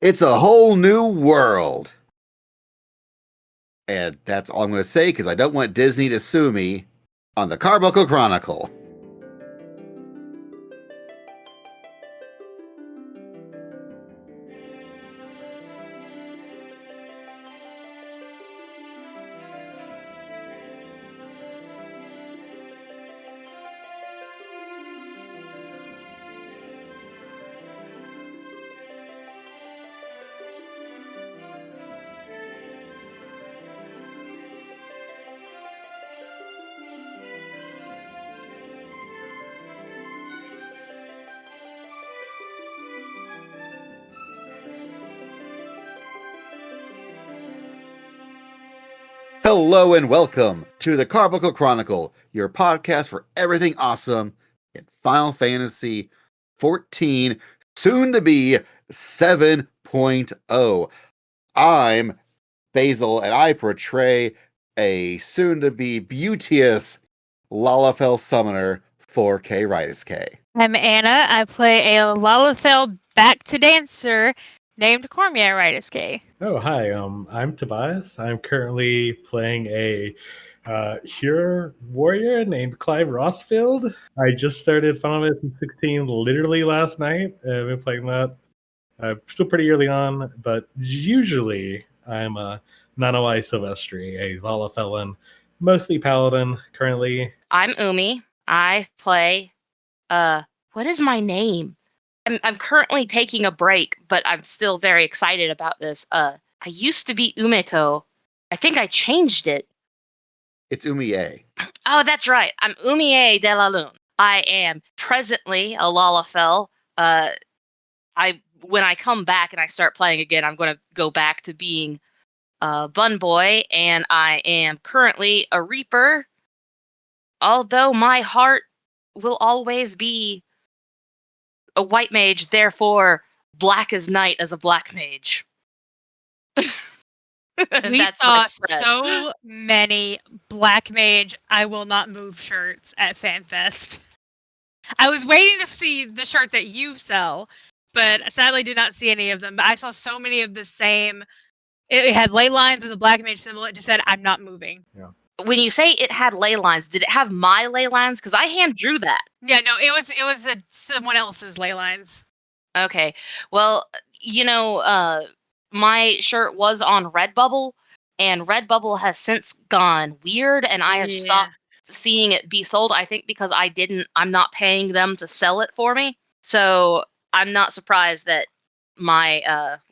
It's a whole new world. And that's all I'm going to say because I don't want Disney to sue me on the Carbuncle Chronicle. Hello and welcome to the Carbuncle Chronicle, your podcast for everything awesome in Final Fantasy XIV, soon to be 7.0. I'm Basil, and I portray a soon to be beauteous Lalafell summoner, 4K Ritus K. I'm Anna. I play a Lalafell back to dancer named Cormia Ritus K. Oh, hi. I'm Tobias. I'm currently playing a hero warrior named Clive Rossfield. I just started Final Fantasy XVI literally last night. I've been playing that. Still pretty early on, but usually I'm a Nanawai Silvestri, a Lalafellan, mostly paladin currently. I'm Umi. I play what is my name? I'm currently taking a break, but I'm still very excited about this. I used to be Umeto. I think I changed it. It's Umi-A. Oh, that's right. I'm Umi-A de la Lune. I am presently a Lalafell. When I come back and I start playing again, I'm going to go back to being Bun Boy, and I am currently a Reaper. Although my heart will always be a white mage, therefore black as night as a black mage. We saw so many black mage I will not move shirts at FanFest. I was waiting to see the shirt that you sell, but sadly did not see any of them. But I saw so many of the same. It had ley lines with a black mage symbol. It just said, "I'm not moving." Yeah. When you say it had ley lines, did it have my ley lines? Because I hand drew that. Yeah, no, it was someone else's ley lines. Okay, well, my shirt was on Redbubble, and Redbubble has since gone weird, and I have stopped seeing it be sold. I think because I'm not paying them to sell it for me, so I'm not surprised that my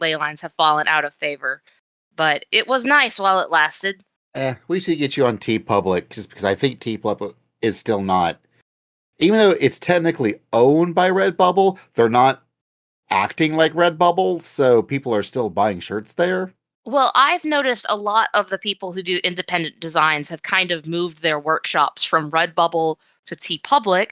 ley lines have fallen out of favor. But it was nice while it lasted. We should get you on TeePublic just because I think TeePublic is still not, even though it's technically owned by Redbubble, they're not acting like Redbubble, so people are still buying shirts there. Well, I've noticed a lot of the people who do independent designs have kind of moved their workshops from Redbubble to TeePublic.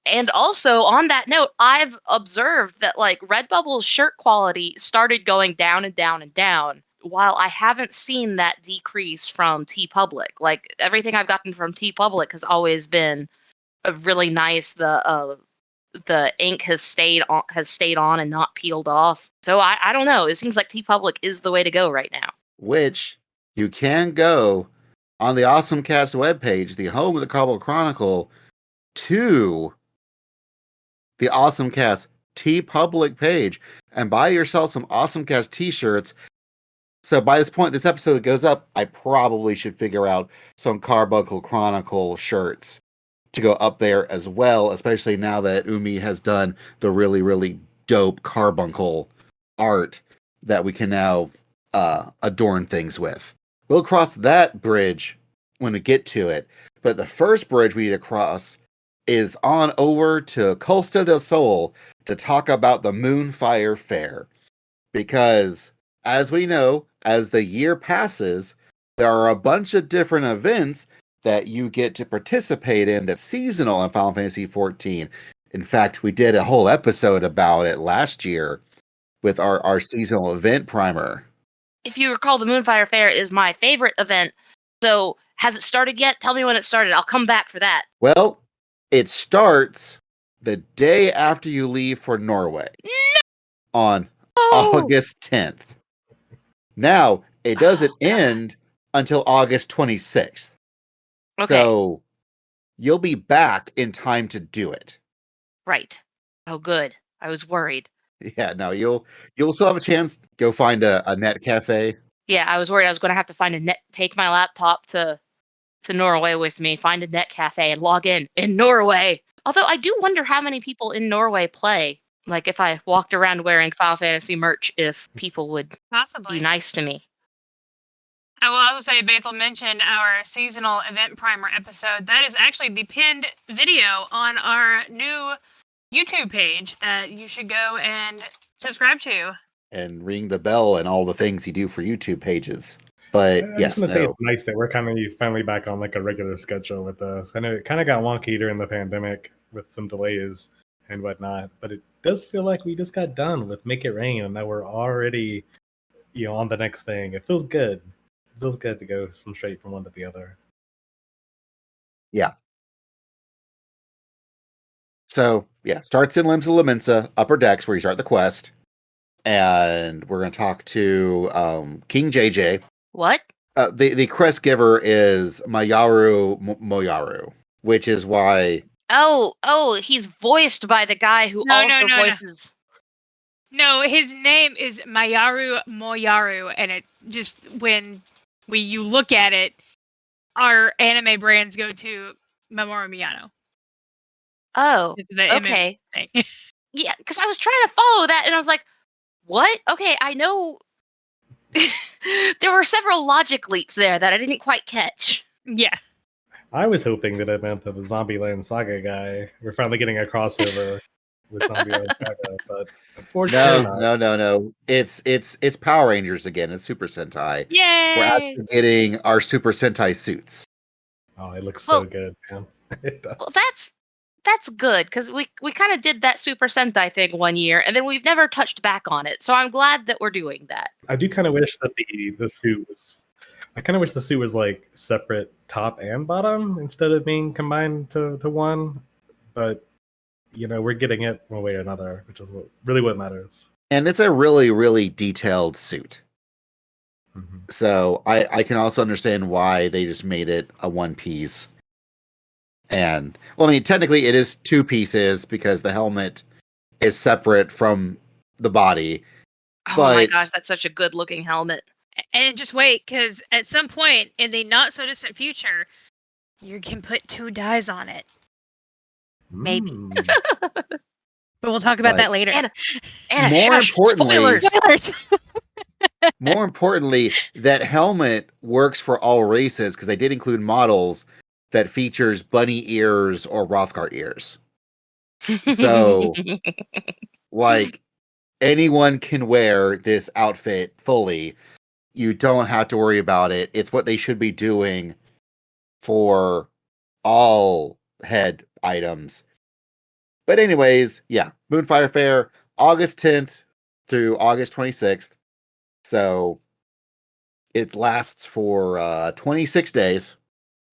And also, on that note, I've observed that like Redbubble's shirt quality started going down and down and down, while I haven't seen that decrease from TeePublic. Like everything I've gotten from TeePublic has always been a really nice. The ink has stayed on and not peeled off. So I don't know. It seems like TeePublic is the way to go right now. Which you can go on the AwesomeCast webpage, the home of the Carbuncle Chronicle, to the AwesomeCast TeePublic page and buy yourself some AwesomeCast t-shirts. So by this point, this episode goes up, I probably should figure out some Carbuncle Chronicle shirts to go up there as well, especially now that Umi has done the really, really dope Carbuncle art that we can now adorn things with. We'll cross that bridge when we get to it, but the first bridge we need to cross is on over to Costa del Sol to talk about the Moonfire Fair. Because, as we know, as the year passes, there are a bunch of different events that you get to participate in that's seasonal in Final Fantasy XIV. In fact, we did a whole episode about it last year with our seasonal event primer. If you recall, the Moonfire Fair is my favorite event. So, has it started yet? Tell me when it started. I'll come back for that. Well, it starts the day after you leave for Norway. No! On August 10th. Now, it doesn't God. end until August 26th. Okay. So you'll be back in time to do it. Right. Oh, good. I was worried. Yeah, no, you'll still have a chance. Go find a net cafe. Yeah, I was worried I was going to have to find take my laptop to Norway with me, find a net cafe, and log in Norway. Although I do wonder how many people in Norway play. Like if I walked around wearing Final Fantasy merch, if people would Possibly. be nice to me. I will also say Basil mentioned our seasonal event primer episode. That is actually the pinned video on our new YouTube page that you should go and subscribe to. And ring the bell and all the things you do for YouTube pages. But I yes, just want to say no. it's nice that we're kind of finally back on like a regular schedule with us. I know it kind of got wonky during the pandemic with some delays and whatnot, but it does feel like we just got done with Make It Rain and now we're already, on the next thing. It feels good. It feels good to go straight from one to the other. Yeah. So, yeah, starts in Limbs of Laminsa, Upper Decks, where you start the quest. And we're going to talk to King JJ. What? The quest giver is Mayaru Moyaru, which is why... Oh, he's voiced by the guy who also voices... No, his name is Mayaru Moyaru, and it just, when you look at it, our anime brands go to Mamoru Miyano. Oh, The okay. thing. Yeah, because I was trying to follow that, and I was like, what? Okay, I know... There were several logic leaps there that I didn't quite catch. Yeah. I was hoping that it meant the Zombieland Saga guy. We're finally getting a crossover with Zombieland Saga, but unfortunately no. It's Power Rangers again. It's Super Sentai. Yay! We're actually getting our Super Sentai suits. Oh, it looks so good, man. It does. Well, that's good, because we kind of did that Super Sentai thing one year, and then we've never touched back on it. So I'm glad that we're doing that. I do kind of wish that the suit was... I kind of wish the suit was like separate top and bottom instead of being combined to one. But, we're getting it one way or another, which is what matters. And it's a really, really detailed suit. Mm-hmm. So I can also understand why they just made it a one piece. And, well, I mean, technically it is two pieces because the helmet is separate from the body. Oh but, my gosh, that's such a good looking helmet. And just wait, because at some point in the not so distant future, you can put 2 dyes on it. Maybe. But we'll talk about that later. And more importantly, spoilers. More importantly, that helmet works for all races because they did include models that features bunny ears or Rothgar ears. So, like, anyone can wear this outfit fully. You don't have to worry about it. It's what they should be doing for all head items. But anyways, yeah, Moonfire Fair, August 10th through August 26th. So it lasts for 26 days.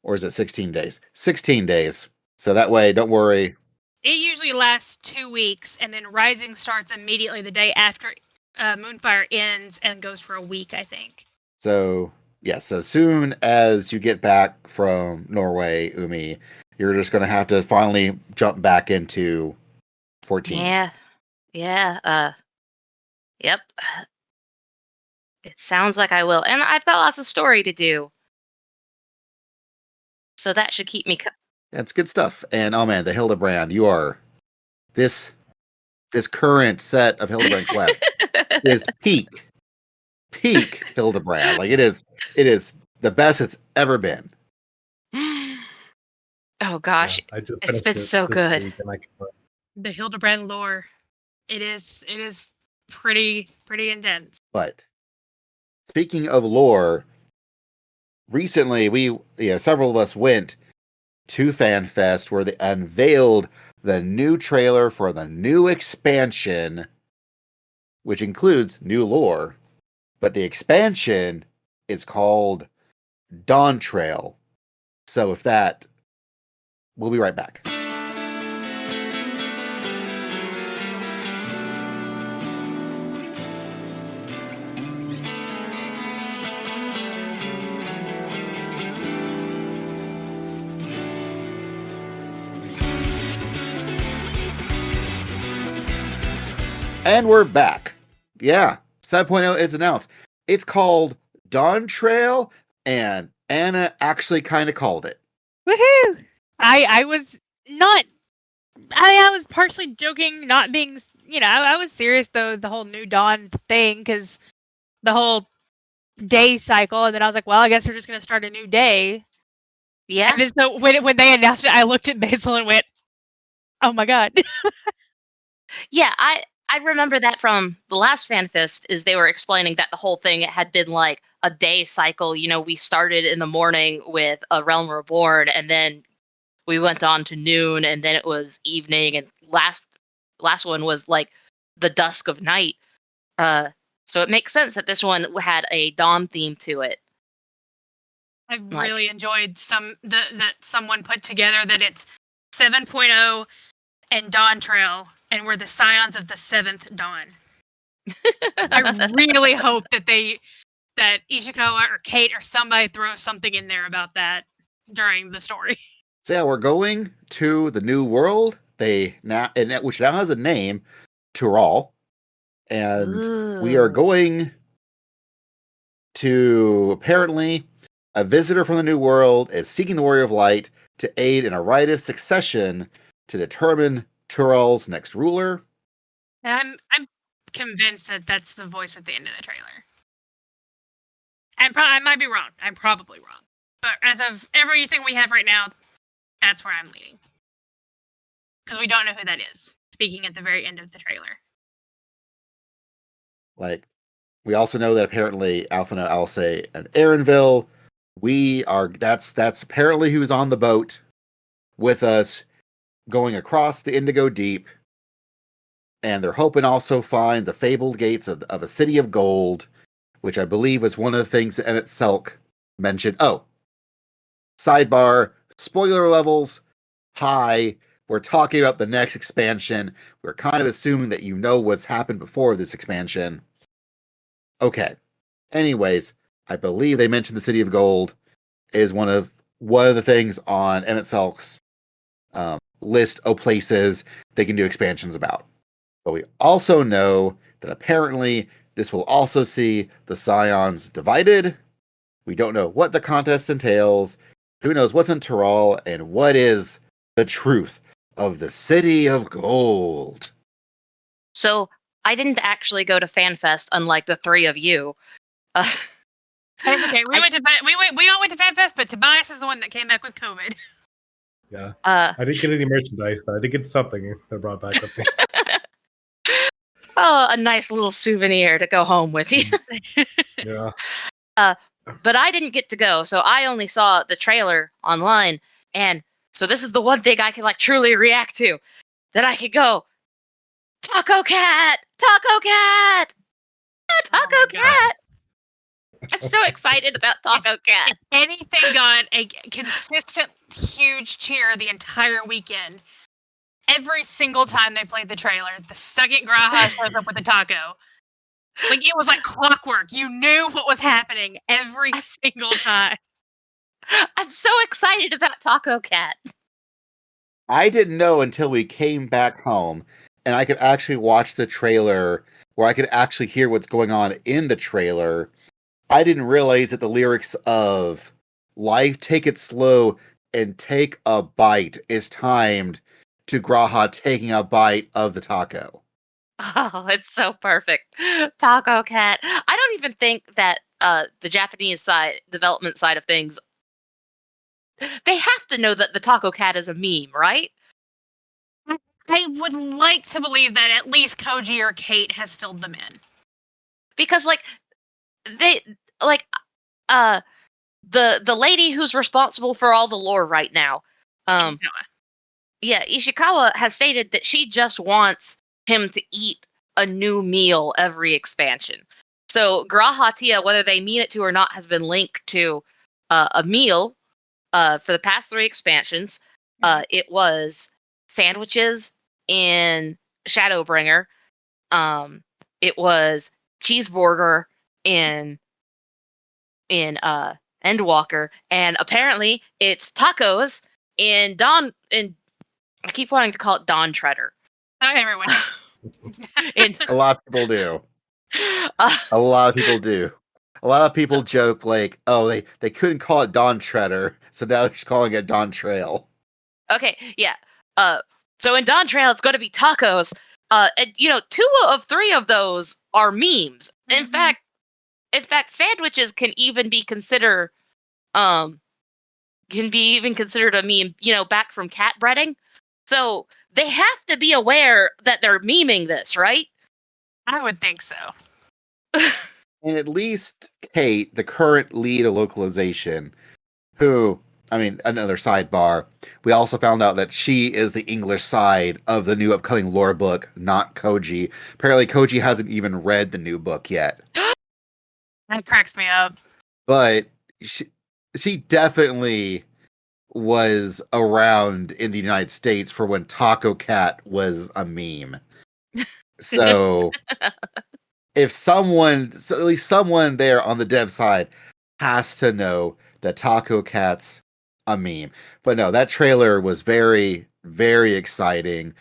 Or is it 16 days? 16 days. So that way, don't worry. It usually lasts 2 weeks, and then Rising starts immediately the day after Moonfire ends and goes for a week, I think. So, yeah, so soon as you get back from Norway, Umi, you're just going to have to finally jump back into 14. Yeah. Yep. It sounds like I will. And I've got lots of story to do. So that should keep me... That's good stuff. And, oh man, the Hildebrand, you are... This current set of Hildebrand quests is peak Hildebrand. Like, it is the best it's ever been. Oh gosh, yeah, it's been so good. The Hildebrand lore, it is pretty intense. But speaking of lore, recently several of us went to FanFest where they unveiled the new trailer for the new expansion, which includes new lore, but the expansion is called Dawntrail. So with that, we'll be right back. And we're back. Yeah, 7.0 is announced. It's called Dawntrail, and Anna actually kind of called it. Woohoo! I was not. I was partially joking, not being. I was serious though. The whole New Dawn thing, because the whole day cycle, and then I was like, well, I guess they're just gonna start a new day. Yeah. And then so when they announced it, I looked at Basil and went, "Oh my god!" Yeah, I remember that from the last FanFest. Is they were explaining that the whole thing had been like a day cycle. We started in the morning with A Realm Reborn, and then we went on to noon, and then it was evening, and last one was like the dusk of night. So it makes sense that this one had a dawn theme to it. I really enjoyed that someone put together that it's 7.0 and Dawntrail, and we're the scions of the seventh dawn. I really hope that Ishikawa or Kate or somebody throws something in there about that during the story. So yeah, we're going to the new world. Which now has a name, Tural, and we are going to, apparently, a visitor from the new world is seeking the Warrior of Light to aid in a rite of succession to determine Tural's next ruler. And I'm convinced that that's the voice at the end of the trailer. I might be wrong. I'm probably wrong. But as of everything we have right now, that's where I'm leaning. Because we don't know who that is, speaking at the very end of the trailer. Like, we also know that apparently Alphina, Alce, and Aaronville, that's apparently who's on the boat with us going across the Indigo Deep. And they're hoping also find the fabled gates of a city of gold, which I believe was one of the things that Emmett Selk mentioned. Oh, sidebar, spoiler levels high. We're talking about the next expansion. We're kind of assuming that you know what's happened before this expansion. Okay. Anyways, I believe they mentioned the City of Gold is one of the things on Emmett Selk's list of places they can do expansions about. But we also know that apparently this will also see the Scions divided. We don't know what the contest entails. Who knows what's in Tural and what is the truth of the City of Gold. So I didn't actually go to FanFest, unlike the three of you. Okay, we all went to FanFest, but Tobias is the one that came back with COVID. Yeah. I didn't get any merchandise, but I did get something that brought back with me. Oh, a nice little souvenir to go home with you. Yeah. But I didn't get to go, so I only saw the trailer online, and so this is the one thing I can truly react to, that I could go, Taco Cat! Taco Cat! Taco Cat! I'm so excited about Taco Cat. If anything got a consistent huge cheer the entire weekend, every single time they played the trailer, the second Graha shows up with a taco. It was like clockwork. You knew what was happening every single time. I'm so excited about Taco Cat. I didn't know until we came back home and I could actually watch the trailer where I could actually hear what's going on in the trailer. I didn't realize that the lyrics of Life, Take It Slow, and Take a Bite is timed to Graha taking a bite of the taco. Oh, it's so perfect. Taco Cat. I don't even think that the Japanese development side of things, they have to know that the Taco Cat is a meme, right? I would like to believe that at least Koji or Kate has filled them in. Because the lady who's responsible for all the lore right now, Ishikawa has stated that she just wants him to eat a new meal every expansion. So Grahatia, whether they mean it to or not, has been linked to a meal for the past 3 expansions. It was sandwiches in Shadowbringer. It was cheeseburger in Endwalker, and apparently it's tacos in I keep wanting to call it Dawn Treader. Everyone. And A lot of people do. uh, A lot of people do. A lot of people joke like, "Oh, they couldn't call it Dawntrail, so now they're just calling it Dawntrail." okay, yeah. So in Dawntrail, it's going to be tacos. And 2 of 3 of those are memes. In fact, sandwiches can even be considered a meme. Back from cat breading. So they have to be aware that they're memeing this, right? I would think so. And at least Kate, the current lead of localization, who, I mean, another sidebar, we also found out that she is the English side of the new upcoming lore book, not Koji. Apparently, Koji hasn't even read the new book yet. That cracks me up. But she definitely was around in the United States for when Taco Cat was a meme. So if at least someone there on the dev side has to know that Taco Cat's a meme. But no, that trailer was very, very exciting.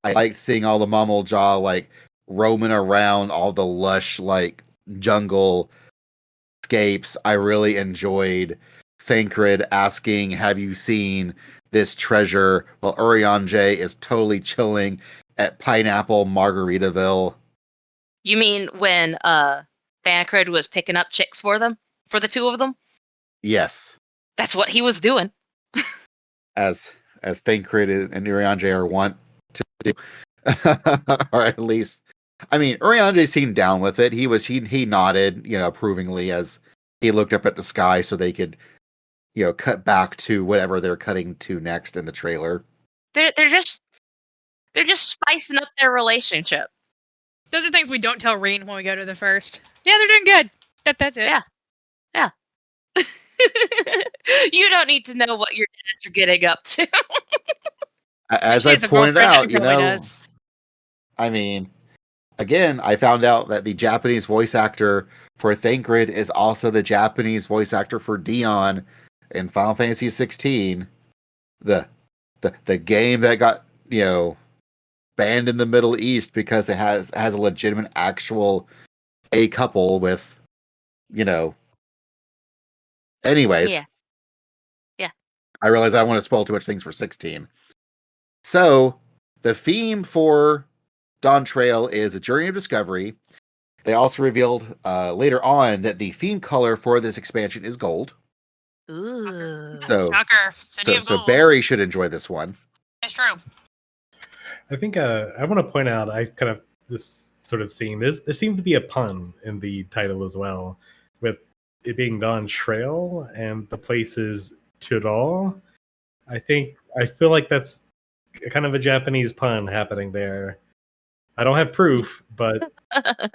I liked seeing all the Mummel Jaw like roaming around all the lush like jungle escapes. I really enjoyed Thancred asking, "Have you seen this treasure?" While Urianger is totally chilling at Pineapple Margaritaville. You mean when Thancred was picking up chicks for the 2 of them? Yes. That's what he was doing. As Thancred and Urianger want to do. Or at least, I mean, Urianger seemed down with it. He nodded, approvingly as he looked up at the sky so they could, cut back to whatever they're cutting to next in the trailer. They're just spicing up their relationship. Those are things we don't tell Reen when we go to the first. Yeah, they're doing good. That's it. Yeah. You don't need to know what your dads are getting up to. As She I has a pointed girlfriend, out, she probably does. I mean, again, I found out that the Japanese voice actor for Thancred is also the Japanese voice actor for Dion in Final Fantasy XVI, the game that got banned in the Middle East because it has a legitimate actual a couple with Anyways, yeah. I realize I don't want to spoil too much things for 16. So the theme for Dawntrail is a journey of discovery. They also revealed later on that the theme color for this expansion is gold. Ooh. So, Shocker. City of so Gold. Barry should enjoy this one. It's true. I think I want to point out this sort of scene. There seems to be a pun in the title as well, with it being Dawntrail and the place is Tural. I feel like that's kind of a Japanese pun happening there. I don't have proof, but I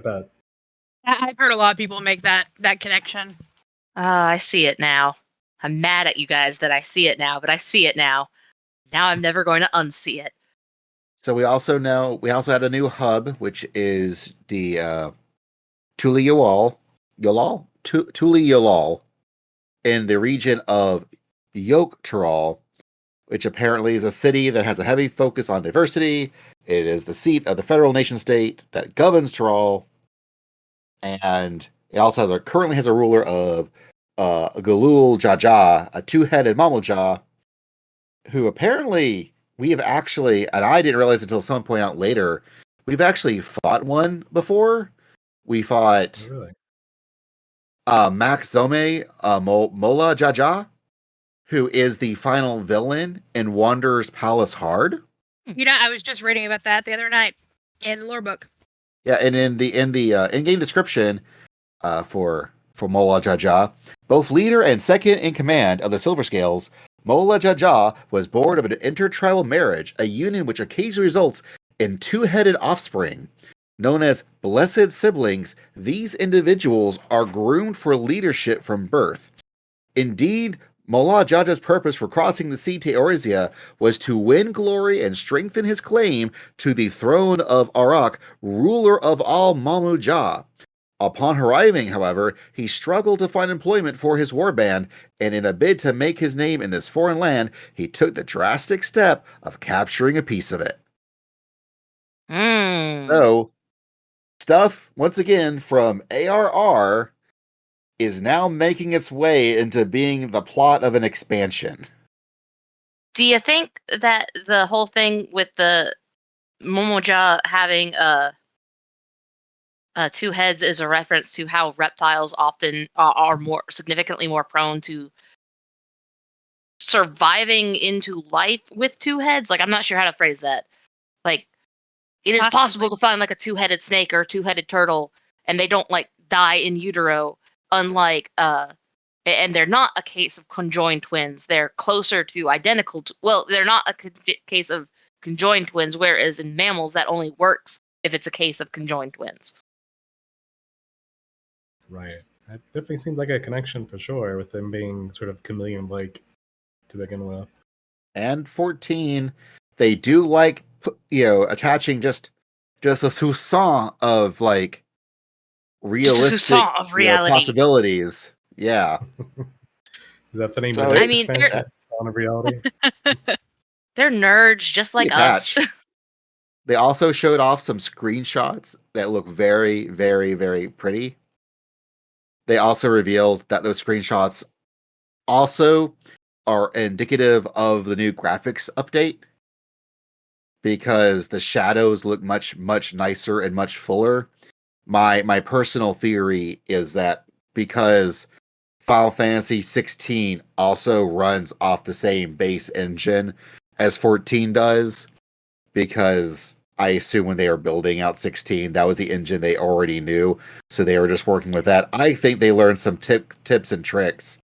bet. I've heard a lot of people make that connection. I see it now. I'm mad at you guys that I see it now, but I see it now. Now I'm never going to unsee it. So we also had a new hub, which is the Tural in the region of Tural, which apparently is a city that has a heavy focus on diversity. It is the seat of the federal nation state that governs Tural, and it also currently has a ruler of Galul Jaja, a 2-headed Mamoja, who apparently we have actually, and I didn't realize until someone pointed out later, we've actually fought one before. We fought Max Zome Mola Jaja, who is the final villain in Wanderer's Palace Hard. I was just reading about that the other night in the lore book. Yeah, and in the in-game description for Mola Jaja, both leader and second in command of the Silver Scales, Mola Jaja was born of an intertribal marriage, a union which occasionally results in 2-headed offspring. Known as blessed siblings, these individuals are groomed for leadership from birth. Indeed, Mola Jaja's purpose for crossing the sea to Eorzea was to win glory and strengthen his claim to the throne of Arak, ruler of all Mamuja. Upon arriving, however, he struggled to find employment for his warband, and in a bid to make his name in this foreign land, he took the drastic step of capturing a piece of it. So, stuff, once again, from ARR is now making its way into being the plot of an expansion. Do you think that the whole thing with the Momoja having two heads is a reference to how reptiles often are more significantly more prone to surviving into life with two heads? Like, I'm not sure how to phrase that. Like, it is possible to find like a two-headed snake or a two-headed turtle, and they don't like die in utero. Unlike and they're not a case of conjoined twins. They're closer to identical. Well, they're not a case of conjoined twins. Whereas in mammals, that only works if it's a case of conjoined twins. Right. That definitely seems like a connection for sure, with them being sort of chameleon-like to begin with. And 14, they do like, attaching just a soupçon of like realistic of reality. possibilities. Yeah. Is that the name So of the I mean, Sound of Reality? they're nerds just like us. They also showed off some screenshots that look very, very, very pretty. They also revealed that those screenshots also are indicative of the new graphics update, because the shadows look much, much nicer and much fuller. My personal theory is that because Final Fantasy XVI also runs off the same base engine as 14 does, because I assume when they were building out 16, that was the engine they already knew, so they were just working with that. I think they learned some tips and tricks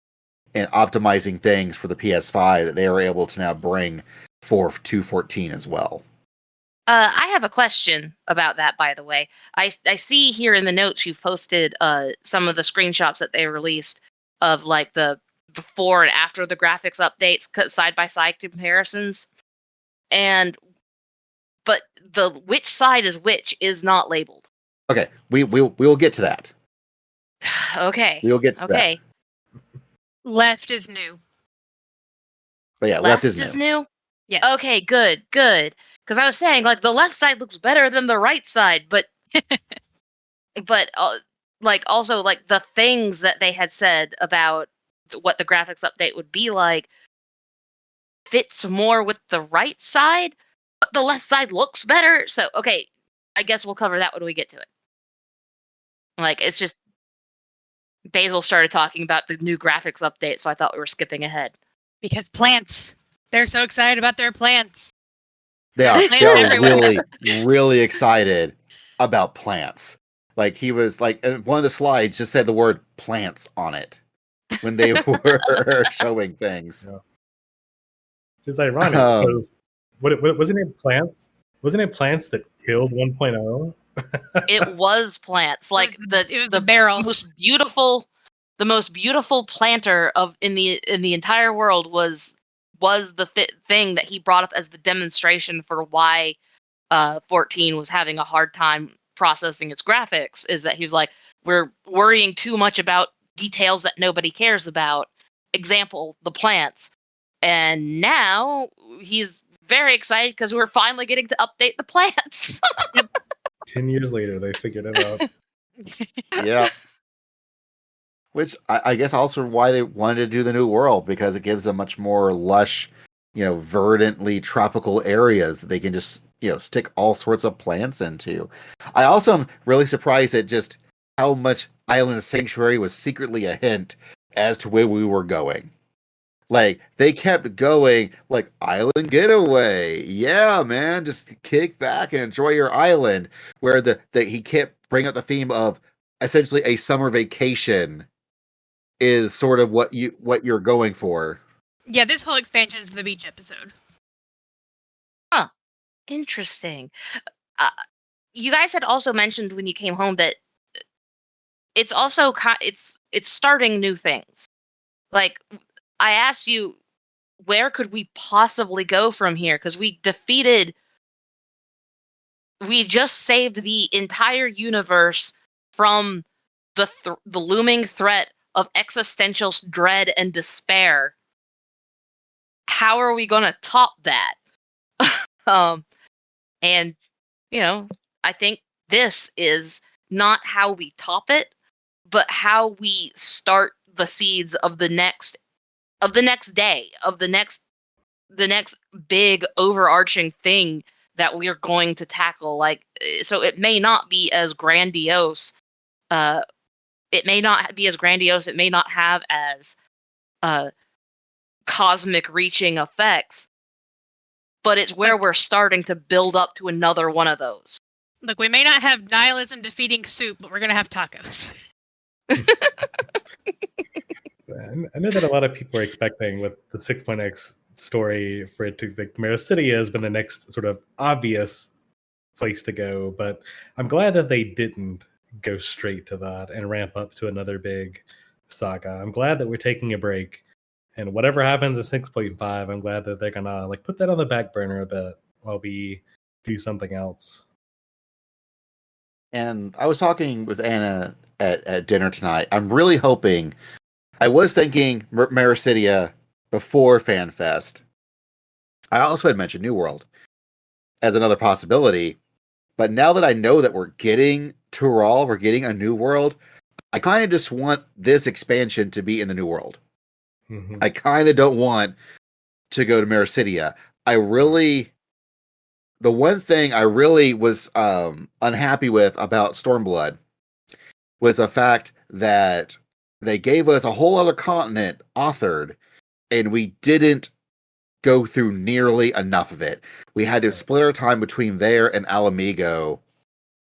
in optimizing things for the PS5 that they were able to now bring for 214 as well. I have a question about that, by the way. I see here in the notes you've posted some of the screenshots that they released of like the before and after the graphics updates, side-by-side comparisons. But the which side is which is not labeled. Okay, we'll get to that. Okay. We'll get to that. Left is new. But yeah, left is new. Yes. Okay, good. Because I was saying, like, the left side looks better than the right side, but like, also, like, the things that they had said about what the graphics update would be like fits more with the right side, but the left side looks better. So, okay, I guess we'll cover that when we get to it. Like, it's just Basil started talking about the new graphics update, so I thought we were skipping ahead. Because plants. They're so excited about their plants. They are really, really excited about plants. Like, he was like, one of the slides just said the word plants on it when they were showing things. Yeah. It's ironic because wasn't it plants? Wasn't it plants that killed 1.0? It was plants. Like it was the barrel. The most beautiful planter in the entire world was the thing that he brought up as the demonstration for why 14 was having a hard time processing its graphics. Is that he was like, we're worrying too much about details that nobody cares about. Example, the plants. And now he's very excited because we're finally getting to update the plants. 10 years later, they figured it out. Yeah. Which I guess also why they wanted to do the new world, because it gives them much more lush, verdantly tropical areas that they can just, stick all sorts of plants into. I also am really surprised at just how much Island Sanctuary was secretly a hint as to where we were going. Like, they kept going, like, island getaway. Yeah, man, just kick back and enjoy your island. Where he kept bringing up the theme of essentially a summer vacation is sort of what you're going for. Yeah, this whole expansion is the beach episode. Huh. Interesting. You guys had also mentioned when you came home that it's also it's starting new things. Like, I asked you, where could we possibly go from here? Because we just saved the entire universe from the looming threat of existential dread and despair. How are we going to top that? And I think this is not how we top it, but how we start the seeds of the next day, of the next big overarching thing that we're going to tackle. Like, so it may not be as grandiose. It may not be as grandiose. It may not have as cosmic reaching effects, but it's where we're starting to build up to another one of those. Look, we may not have nihilism defeating soup, but we're going to have tacos. I know that a lot of people are expecting with the 6.x story for it to, like, Mericidia has been the next sort of obvious place to go, but I'm glad that they didn't go straight to that and ramp up to another big saga. I'm glad that we're taking a break, and whatever happens in 6.5, I'm glad that they're gonna like put that on the back burner a bit while we do something else. And I was talking with Anna at dinner tonight. I'm really hoping. I was thinking Mericidia before FanFest. I also had mentioned New World as another possibility. But now that I know that we're getting Tural, we're getting a New World, I kind of just want this expansion to be in the New World. Mm-hmm. I kind of don't want to go to Mericidia. The one thing I really was unhappy with about Stormblood was the fact that they gave us a whole other continent authored, and we didn't go through nearly enough of it. We had to split our time between there and Alamigo,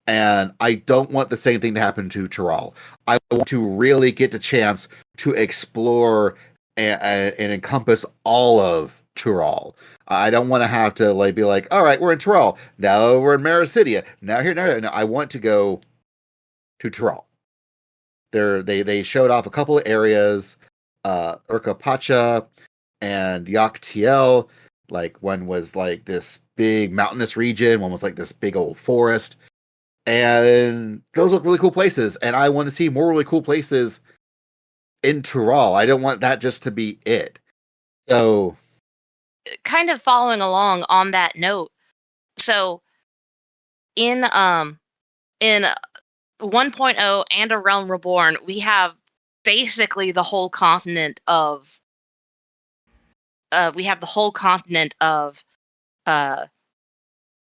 and I don't want the same thing to happen to Tural. I want to really get the chance to explore and encompass all of Tural. I don't want to have to be like, all right, we're in Tural. Now we're in Mericidia. Now here, no. I want to go to Tural. They showed off a couple of areas, Urkapacha and Yaktiel. Like, one was like this big mountainous region, one was like this big old forest. And those look really cool places, and I want to see more really cool places in Tural. I don't want that just to be it. So, kind of following along on that note, so in 1.0 and A Realm Reborn, we have basically the whole continent of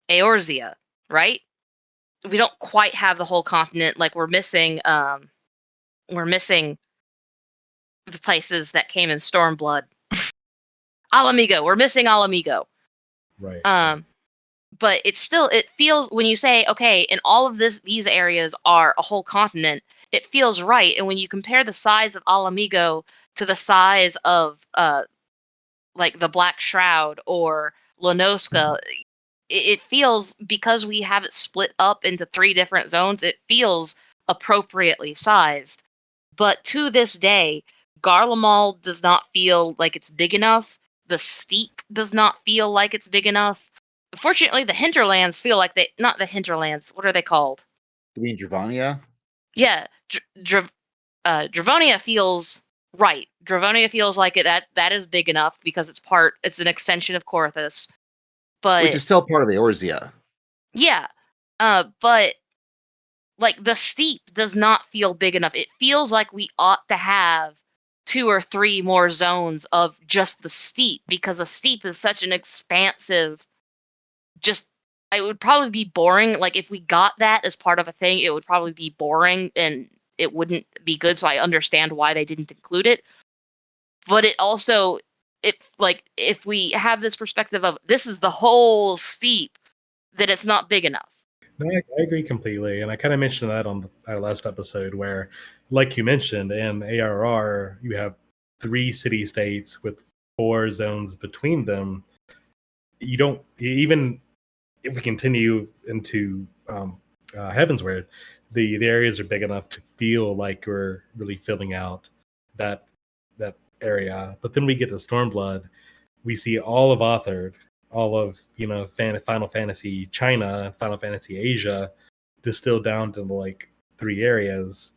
Eorzea, right? We don't quite have the whole continent. Like, we're missing the places that came in Stormblood. Alamigo, we're missing Alamigo. Right. But it feels, when you say, okay, in all of these areas are a whole continent, it feels right. And when you compare the size of Alamigo to the size of like the Black Shroud or Lenoska, it feels, because we have it split up into 3 different zones, it feels appropriately sized. But to this day, Garlemald does not feel like it's big enough. The Steep does not feel like it's big enough. Fortunately, the hinterlands feel like not the hinterlands. What are they called? you mean Dravania? Yeah, Dravonia feels right. Dravonia feels like that is big enough because it's an extension of Korthus. But Which is still part of the Eorzea. Yeah. But like, the Steep does not feel big enough. It feels like we ought to have 2 or 3 more zones of just the Steep, because a Steep is such an expansive, it would probably be boring. Like, if we got that as part of a thing, it would probably be boring and it wouldn't be good. So I understand why they didn't include it. But it also, if we have this perspective of this is the whole Steep, then it's not big enough. No, I agree completely, and I kind of mentioned that on our last episode, where, like you mentioned, in ARR, you have 3 city-states with 4 zones between them. You don't, even if we continue into Heavensward, the areas are big enough to feel like we're really filling out that area. But then we get to Stormblood, we see all of Authored, all of Final Fantasy China, Final Fantasy Asia, distilled down to like 3 areas.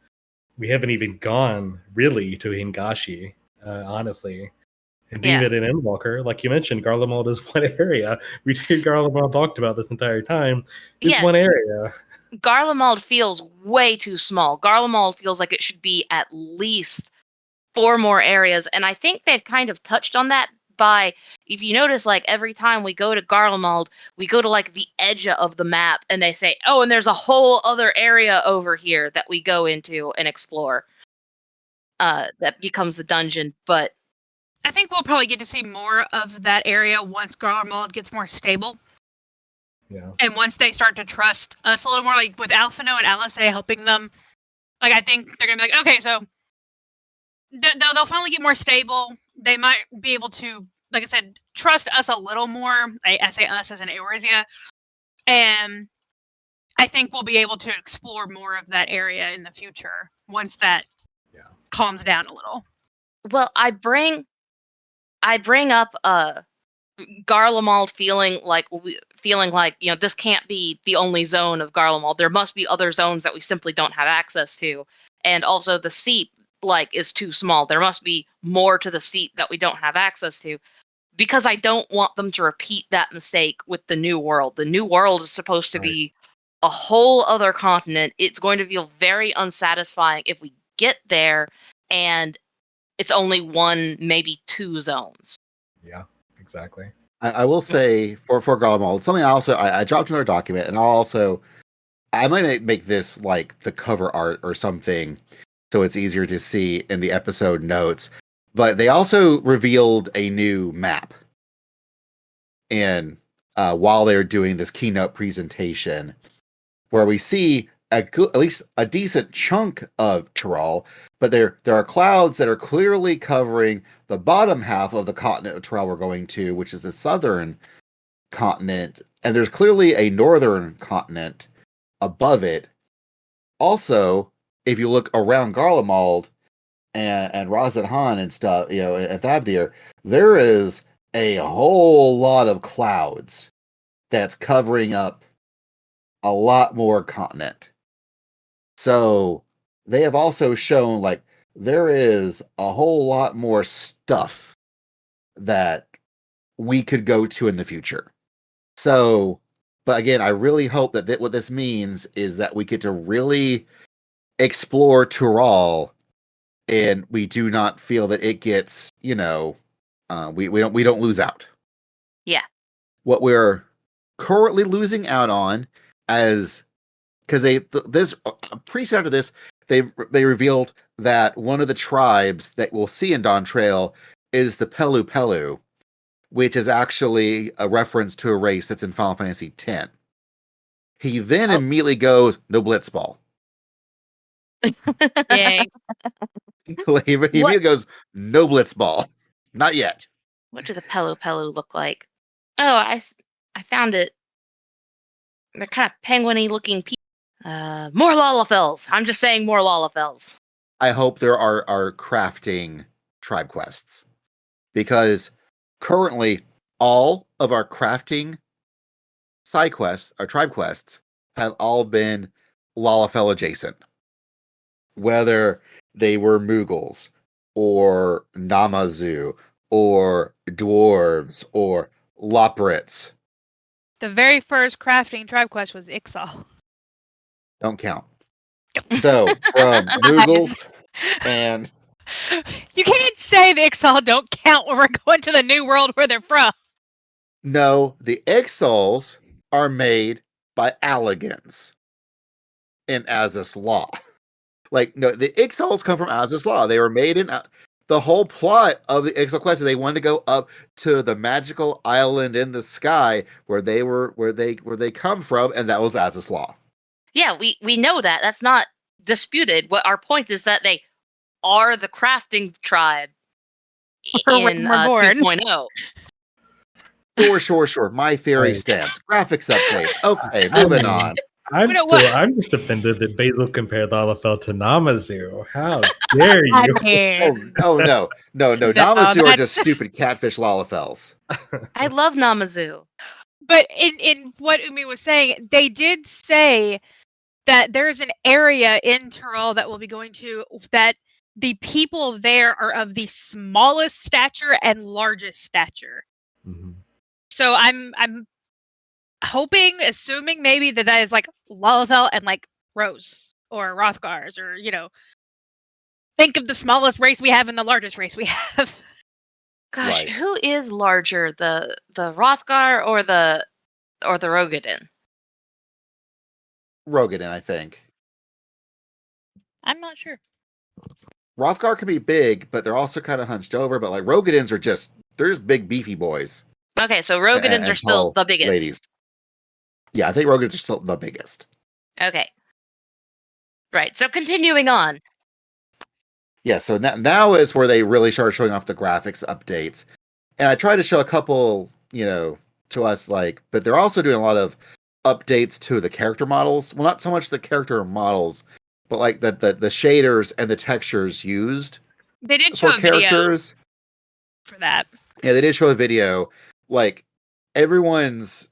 We haven't even gone really to Hingashi, honestly, And Yeah. even in Endwalker, like you mentioned, Garlemald is one area. We did Garlemald talked about this entire time. It's one area. Garlemald feels way too small. Garlemald feels like it should be at least 4 more areas, and I think they've kind of touched on that by, if you notice, like every time we go to Garlemald, we go to like the edge of the map, and they say, "Oh, and there's a whole other area over here that we go into and explore." That becomes the dungeon, but I think we'll probably get to see more of that area once Garlemald gets more stable. Yeah. And once they start to trust us a little more, like with Alphino and Alisay helping them, like I think they're gonna be like, okay, so they'll finally get more stable. They might be able to, like I said, trust us a little more. I say us as an Eorzea, and I think we'll be able to explore more of that area in the future once that calms down a little. well, I bring up Garlemald feeling like this can't be the only zone of Garlemald. There must be other zones that we simply don't have access to, and also the seat is too small. There must be more to the seat that we don't have access to, because I don't want them to repeat that mistake with the New World. The New World is supposed to be a whole other continent. It's going to feel very unsatisfying if we get there and it's only 1, maybe 2 zones. Yeah, exactly. I will say for Garlemald, something I dropped in our document, and I might make this like the cover art or something, so it's easier to see in the episode notes. But they also revealed a new map, and while they're doing this keynote presentation, where we see at least a decent chunk of Tural, but there are clouds that are clearly covering the bottom half of the continent of Tural we're going to, which is the southern continent, and there's clearly a northern continent above it. Also, if you look around Garlemald and Razathan and stuff, and Thavdir, there is a whole lot of clouds that's covering up a lot more continent. So they have also shown like there is a whole lot more stuff that we could go to in the future. So, but again, I really hope that what this means is that we get to really explore Tural, and we do not feel that it gets, we don't lose out. Yeah. What we're currently losing out on, because pretty soon after this, they revealed that one of the tribes that we'll see in Dawntrail is the Pelu Pelu, which is actually a reference to a race that's in Final Fantasy X. He then immediately goes, no Blitzball. Yay. He immediately goes, no Blitzball. Not yet. What do the Pelu Pelu look like? Oh, I found it. They're kind of penguin-y looking people. More Lalafels. I'm just saying more Lalafels. I hope there are crafting tribe quests, because currently all of our crafting side quests, our tribe quests, have all been Lalafell adjacent. Whether they were Moogles or Namazu or dwarves or Loprits. The very first crafting tribe quest was Ixal. Don't count. So from Moogles and you can't say the Ixal don't count when we're going to the New World where they're from. No, the Ixals are made by Alligans in Azys Law. Like, no, the Ixals come from Azys Law. They were made in the whole plot of the Ixal quest. They wanted to go up to the magical island in the sky where they come from, and that was Azys Law. Yeah, we know that. That's not disputed. What our point is that they are the crafting tribe in 2.0. Sure. My theory stands. Graphics updates. Okay, moving on. I'm just offended that Basil compared Lalafell to Namazu. How dare you? Oh no. Namazu are just stupid catfish Lalafells. I love Namazu. But in what Umi was saying, they did say that there's an area in Tural that we'll be going to that the people there are of the smallest stature and largest stature. Mm-hmm. So I'm hoping, assuming maybe that is like Lalafell and like Rose or Rothgars, or think of the smallest race we have and the largest race we have. Gosh, Right. who is larger, the Rothgar or the Rogadin? Rogadin, I think. I'm not sure. Rothgar can be big, but they're also kind of hunched over. But like Rogadins are they're just big, beefy boys. Okay, so Rogadins are still tall the biggest. ladies. Yeah, I think Rogadins are still the biggest. Okay. Right, so continuing on. Yeah, so now is where they really start showing off the graphics updates. And I tried to show a couple, to us, but they're also doing a lot of updates to the character models. Well, not so much the character models, but like the shaders and the textures used They did show for a video characters. for that. Yeah, they did show a video. Like, everyone's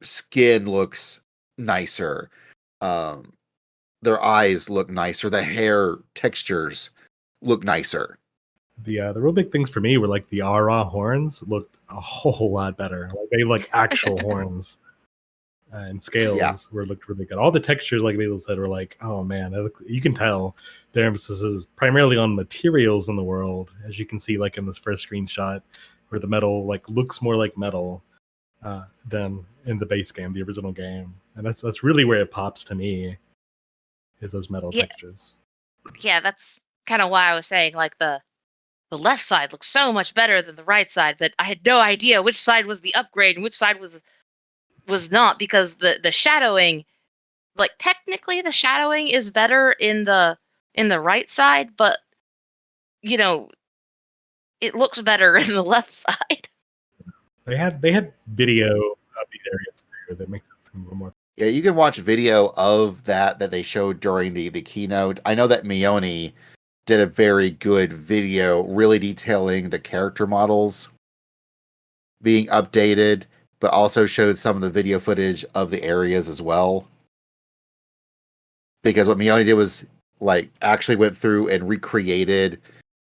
skin looks nicer. Their eyes look nicer. The hair textures look nicer. The real big things for me were like the Ara horns looked a whole lot better. Like they like actual horns, and scales looked really good. All the textures, like Basil said, were like, oh man, you can tell their emphasis is primarily on materials in the world, as you can see like in this first screenshot, where the metal like looks more like metal than in the base game, the original game, and that's really where it pops to me, is those metal textures. Yeah, that's kind of why I was saying like the left side looks so much better than the right side, but I had no idea which side was the upgrade and which side was not, because the shadowing, like technically the shadowing is better in the right side, but it looks better in the left side. They had video of these areas too that makes it a little more. Yeah, you can watch video of that they showed during the keynote. I know that Mione did a very good video really detailing the character models being updated, but also showed some of the video footage of the areas as well. Because what Mione did was like actually went through and recreated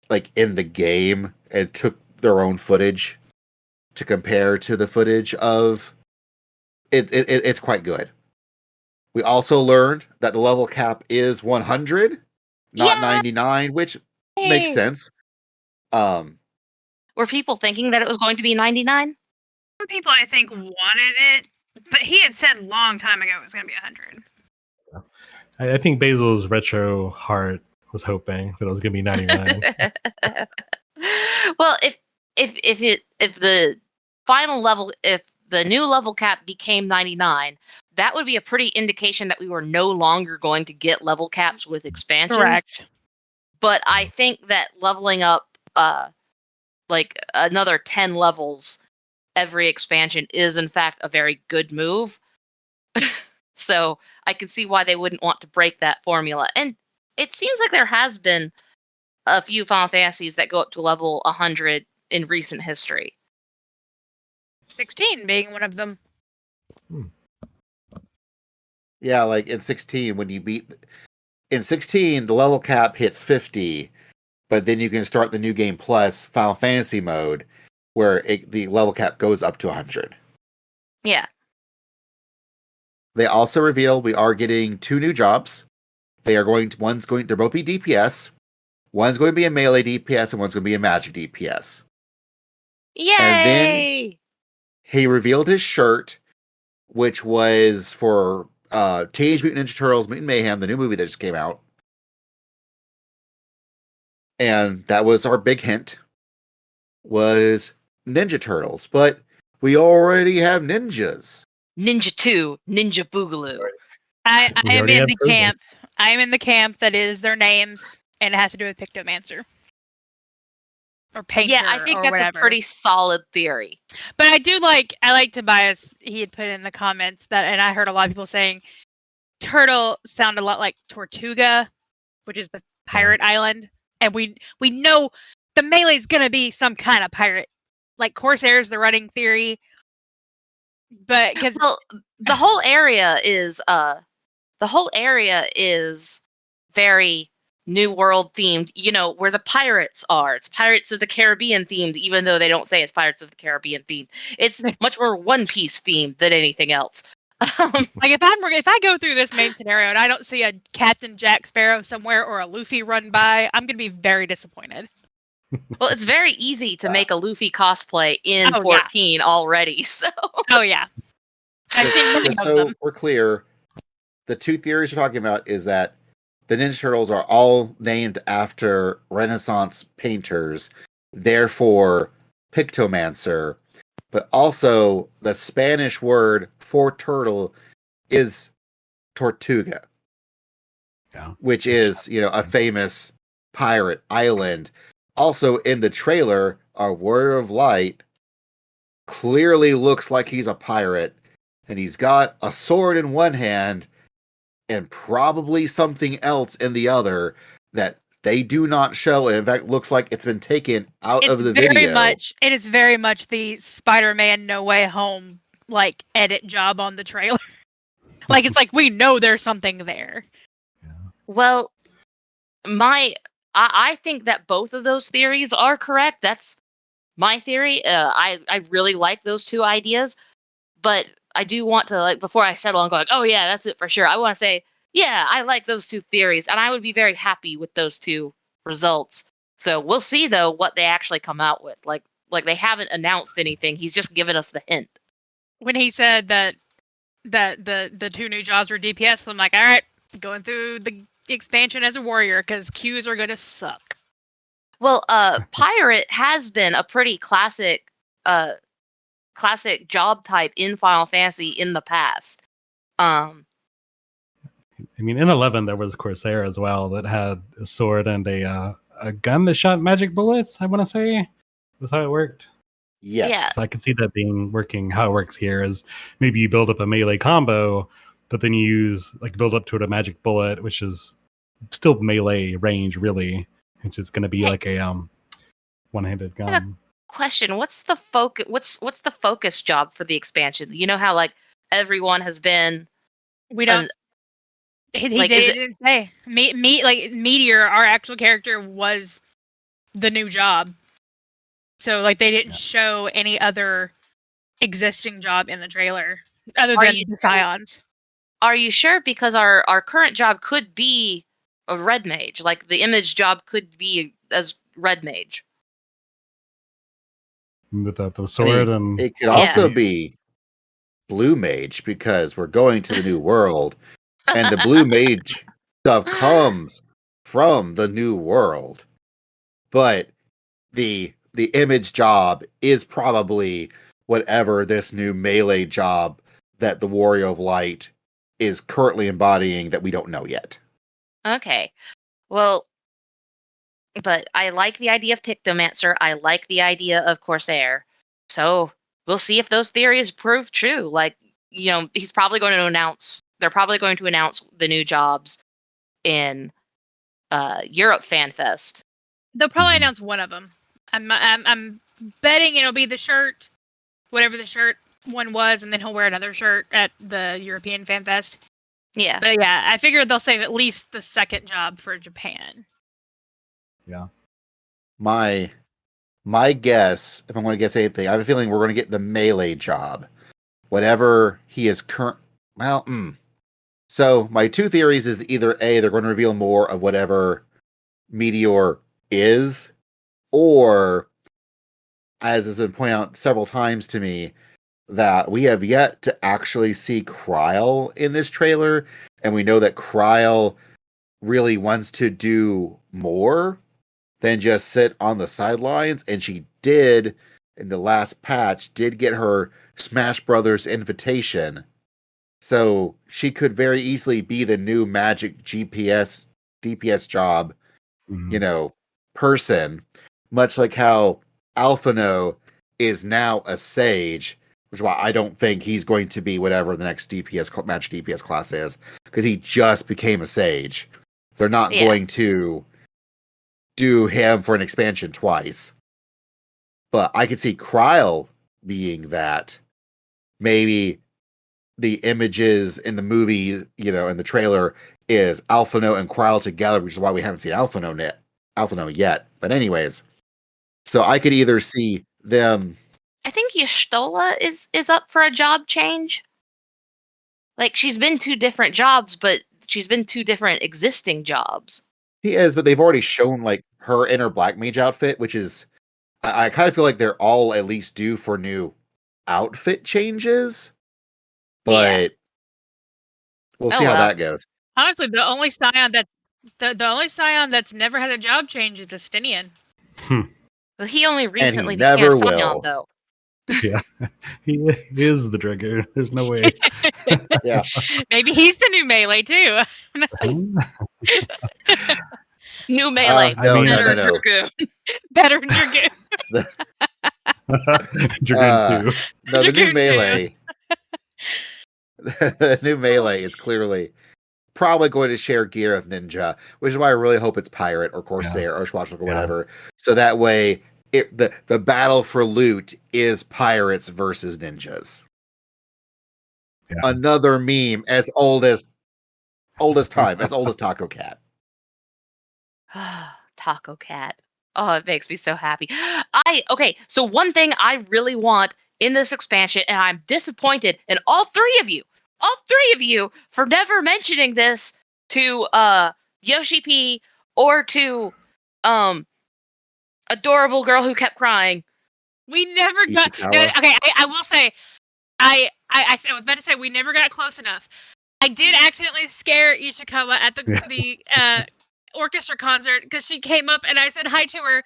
like in the game and took their own footage to compare to the footage of it. It's quite good. We also learned that the level cap is 100, not 99, which makes sense. Were people thinking that it was going to be 99? Some people, I think, wanted it, but he had said a long time ago it was going to be 100. I think Basil's retro heart was hoping that it was going to be 99. Well, if the final level, if the new level cap became 99, that would be a pretty indication that we were no longer going to get level caps with expansions. Correct. But I think that leveling up like another 10 levels every expansion is in fact a very good move. So I can see why they wouldn't want to break that formula. And it seems like there has been a few Final Fantasies that go up to level 100 in recent history. 16 being one of them. Yeah, like in 16, in 16, the level cap hits 50, but then you can start the New Game Plus Final Fantasy mode, where the level cap goes up to 100. Yeah. They also revealed we are getting 2 new jobs. They're both be DPS. One's going to be a melee DPS, and one's going to be a magic DPS. Yay! And then he revealed his shirt, which was for Teenage Mutant Ninja Turtles: Mutant Mayhem, the new movie that just came out. And that was our big hint, was Ninja Turtles. But we already have ninjas. Ninja 2, Ninja Boogaloo. I am in the camp. I am in the camp that is their names, and it has to do with Pictomancer. Or Painter. Yeah, I think that's whatever. a pretty solid theory. But I like Tobias. He had put in the comments that, and I heard a lot of people saying Turtle sounded a lot like Tortuga, which is the pirate island. And we know the Melee's gonna be some kind of pirate. Like Corsair's the running theory. But because the whole area is very New World themed, where the pirates are. It's Pirates of the Caribbean themed, even though they don't say it's Pirates of the Caribbean themed. It's much more One Piece themed than anything else. Like if I go through this main scenario and I don't see a Captain Jack Sparrow somewhere or a Luffy run by, I'm gonna be very disappointed. Well, it's very easy to make a Luffy cosplay in 14 already. So. Oh yeah, I've seen many Just of so them. we're clear, the two theories we're talking about is that the Ninja Turtles are all named after Renaissance painters, therefore Pictomancer, but also the Spanish word for turtle is Tortuga, which is, a famous pirate island. Also in the trailer, our Warrior of Light clearly looks like he's a pirate, and he's got a sword in one hand and probably something else in the other that they do not show, and in fact looks like it's been taken out of the video. It is very much the Spider-Man No Way Home edit job on the trailer. It's like we know there's something there. Well, I think that both of those theories are correct. That's my theory. I really like those two ideas, but I do want to, before I settle on going, oh yeah, that's it for sure, I want to say, yeah, I like those two theories, and I would be very happy with those two results. So we'll see, though, what they actually come out with. Like they haven't announced anything. He's just given us the hint. When he said that the two new jobs were DPS, I'm like, all right, going through the expansion as a warrior, because Qs are gonna suck. Well, pirate has been a pretty classic job type in Final Fantasy in the past. I mean, in 11 there was Corsair as well that had a sword and a gun that shot magic bullets. I want to say was how it worked. Yes. Yeah. So I can see that working. How it works here is maybe you build up a melee combo, but then you use build up to it a magic bullet, which is still melee range. Really, it's just going to be like a one-handed gun. Question: What's the focus? What's the focus job for the expansion? You know how everyone has been. We don't. He didn't say. Meteor, our actual character, was the new job. So they didn't show any other existing job in the trailer other than the Scions. Are you sure? Because our current job could be a red mage. The image job could be as red mage. With the sword and it could also be blue mage, because we're going to the new world, and the blue mage stuff comes from the new world. But the image job is probably whatever this new melee job that the Warrior of Light is currently embodying that we don't know yet. Okay. Well, but I like the idea of Pictomancer. I like the idea of Corsair. So we'll see if those theories prove true. He's probably going to announce. They're probably going to announce the new jobs in Europe FanFest. They'll probably announce one of them. I'm betting it'll be the shirt, whatever the shirt one was, and then he'll wear another shirt at the European FanFest. Yeah. But yeah, I figured they'll save at least the second job for Japan. Yeah. My guess, if I'm going to guess anything, I have a feeling we're going to get the melee job. Whatever he is current. Well, So my two theories is either A, they're going to reveal more of whatever Meteor is, or, as has been pointed out several times to me, that we have yet to actually see Chryle in this trailer, and we know that Chryle really wants to do more than just sit on the sidelines, and she did, in the last patch, did get her Smash Brothers invitation. So she could very easily be the new magic DPS job, person, much like how Alphino is now a sage, which is why I don't think he's going to be whatever the next match DPS class is, because he just became a sage. They're not going to do him for an expansion twice. But I could see Chryle being that. Maybe the images in the movie, in the trailer, is Alphano and Chryle together, which is why we haven't seen Alphano yet. But anyways, so I could either see them. I think Y'shtola is up for a job change. Like, she's been 2 different jobs, but she's been 2 different existing jobs. She is, but they've already shown like her in her Black Mage outfit, which is I kind of feel like they're all at least due for new outfit changes. But we'll see how that goes. Honestly, the only Scion that's never had a job change is Estinian. But he only recently never became a Scion, will. though. Yeah, he is the Dragoon. There's no way. Yeah. Maybe he's the new melee too. New melee. No. Dragoon. Better Dragoon. Dragoon 2. No, the new Dragoon melee. The new melee is clearly probably going to share gear of Ninja, which is why I really hope it's Pirate or Corsair or Swashbuckler or whatever. So that way, the battle for loot is Pirates versus Ninjas. Yeah. Another meme as old as time, as old as Taco Cat. Taco Cat. Oh, it makes me so happy. Okay, so one thing I really want in this expansion, and I'm disappointed in all three of you for never mentioning this to Yoshi P or to adorable girl who kept crying. We never got. No, okay, I will say, I was about to say we never got close enough. I did accidentally scare Ishikawa at the orchestra concert because she came up and I said hi to her,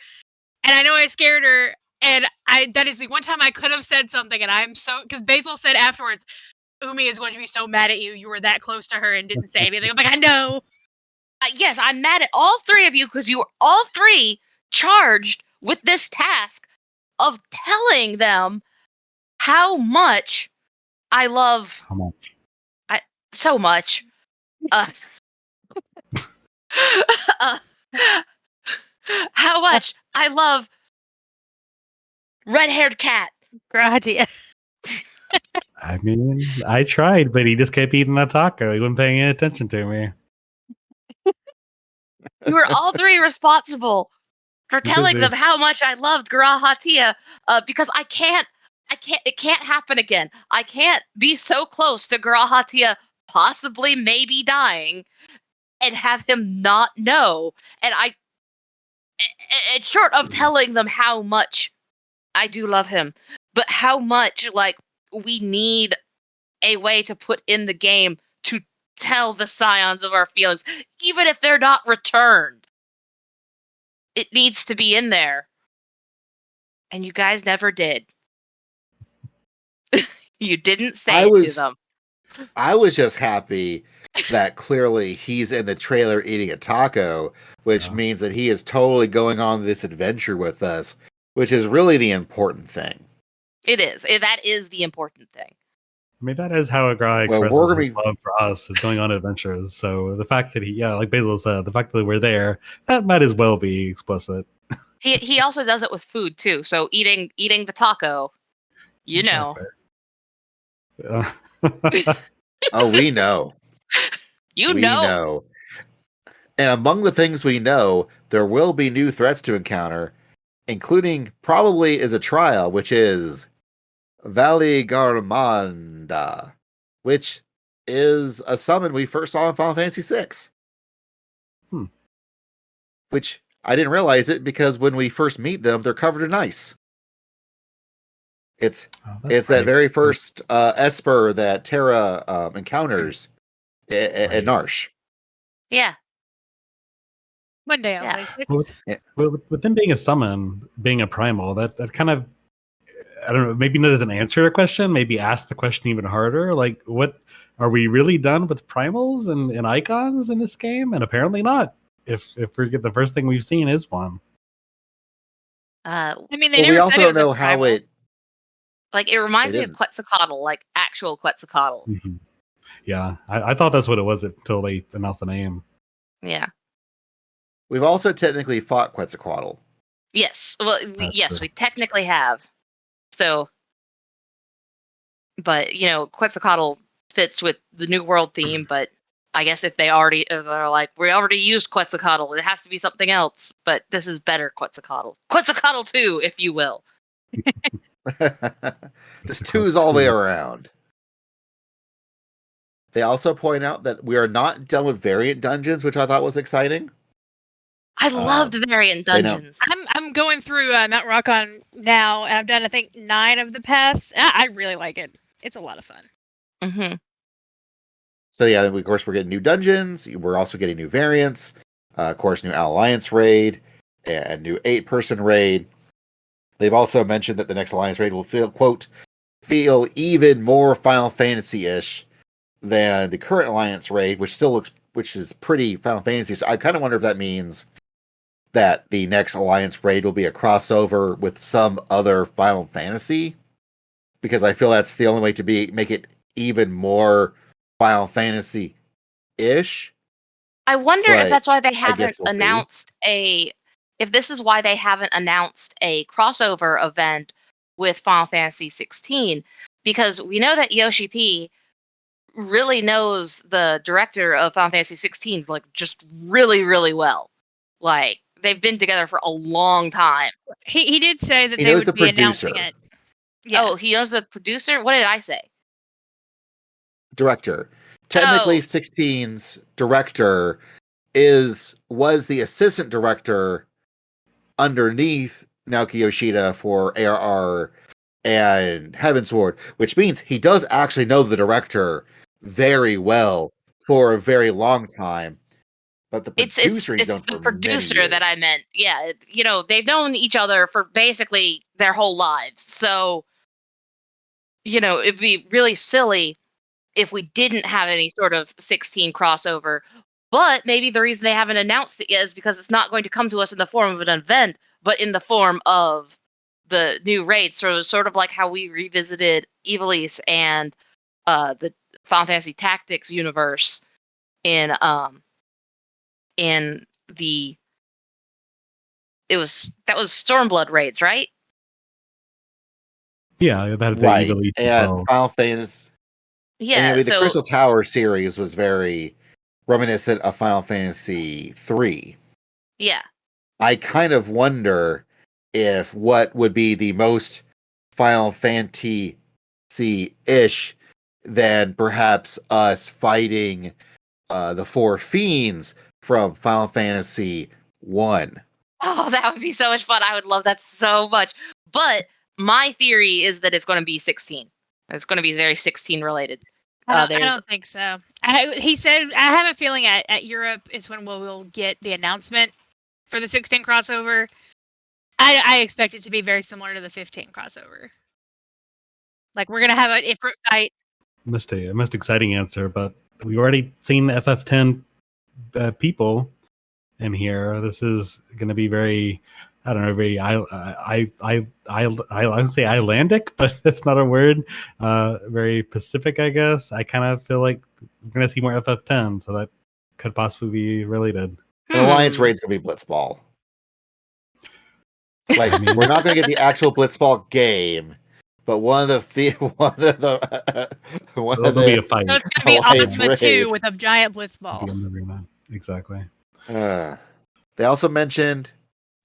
and I know I scared her. And that is the one time I could have said something, and I'm so, because Basil said afterwards, Umi is going to be so mad at you. You were that close to her and didn't say anything. I'm like, I know. Yes, I'm mad at all three of you because you were all three charged with this task of telling them how much I love. How much? So much. How much I love red-haired cat. Gradia. I mean, I tried, but he just kept eating that taco. He wasn't paying any attention to me. You were all three responsible for telling them how much I loved Garahatia, because it can't happen again. I can't be so close to Garahatia possibly maybe dying and have him not know. And it's short of telling them how much I do love him, but how much, like, we need a way to put in the game to tell the Scions of our feelings, even if they're not returned. It needs to be in there. And you guys never did. You didn't say it to them. I was just happy that clearly he's in the trailer eating a taco, which means that he is totally going on this adventure with us, which is really the important thing. It is. That is the important thing. I mean, that is how a guy expresses his love for us, is going on adventures. So the fact that like Basil said, the fact that we're there, that might as well be explicit. He also does it with food too. So eating the taco, you know. Oh, we know. We know. And among the things we know, there will be new threats to encounter, including probably is a trial, which is Valley Garmanda, which is a summon we first saw in Final Fantasy VI. Which I didn't realize it because when we first meet them, they're covered in ice. It's that very first Esper that Terra encounters at Narsh. Yeah. One day I'll play. With them being a summon, being a primal, that kind of, I don't know, maybe not as an answer to a question, maybe ask the question even harder. Like, what are we really done with primals and icons in this game? And apparently not. If the first thing we've seen is one. I mean, we also don't know how it. Like, it reminds me of Quetzalcoatl, like actual Quetzalcoatl. Mm-hmm. Yeah, I thought that's what it was until they announced the name. Yeah. We've also technically fought Quetzalcoatl. Yes. Well, we technically have. So, but, Quetzalcoatl fits with the New World theme, but I guess if they're like, we already used Quetzalcoatl, it has to be something else. But this is better Quetzalcoatl. Quetzalcoatl 2, if you will. Just twos all the way around. They also point out that we are not done with variant dungeons, which I thought was exciting. I loved variant dungeons. I'm going through Mount Rockon now, and I've done, I think, 9 of the paths. I really like it. It's a lot of fun. Mm-hmm. So yeah, of course, we're getting new dungeons. We're also getting new variants. Of course, new Alliance raid and new 8-person raid. They've also mentioned that the next Alliance raid will feel even more Final Fantasy-ish than the current Alliance raid, which is pretty Final Fantasy. So I kind of wonder if that means that the next Alliance raid will be a crossover with some other Final Fantasy, because I feel that's the only way to make it even more Final Fantasy-ish. I wonder if that's why they haven't announced if this is why they haven't announced a crossover event with Final Fantasy XVI, because we know that Yoshi P really knows the director of Final Fantasy XVI, like, just really, really well. Like, they've been together for a long time. He did say that they would be announcing it. Yeah. Oh, he knows the producer? What did I say? Director. Technically, 16's director was the assistant director underneath Naoki Yoshida for ARR and Heavensward, which means he does actually know the director very well for a very long time. But the producer it's the producer that I meant. Yeah, they've known each other for basically their whole lives. So, it'd be really silly if we didn't have any sort of 16 crossover. But maybe the reason they haven't announced it yet is because it's not going to come to us in the form of an event, but in the form of the new raid. So sort of like how we revisited Ivalice and the Final Fantasy Tactics universe in the that was Stormblood raids, right? Yeah, that right. Ivalice and Final Fantasy. Yeah, the Crystal Tower series was very reminiscent of Final Fantasy III. Yeah. I kind of wonder if what would be the most Final Fantasy-ish than perhaps us fighting the 4 fiends from Final Fantasy I. Oh, that would be so much fun. I would love that so much. But my theory is that it's going to be 16. It's going to be very 16 related. I don't think so. He said, I have a feeling at Europe is when we'll get the announcement for the 16 crossover. I expect it to be very similar to the 15 crossover. Like, we're going to have an Ifrit fight. Missed a most exciting answer, but we've already seen FF10 people in here. This is going to be very, I don't know, very I would say Islandic, but that's not a word. Very Pacific, I guess. I kind of feel like we're going to see more FF10, so that could possibly be related. The Alliance raid's going to be Blitzball. Like, we're not going to get the actual Blitzball game, but one of the There'll be a fight. So it's going to be Ozma 2 with a giant Blitzball. Exactly. They also mentioned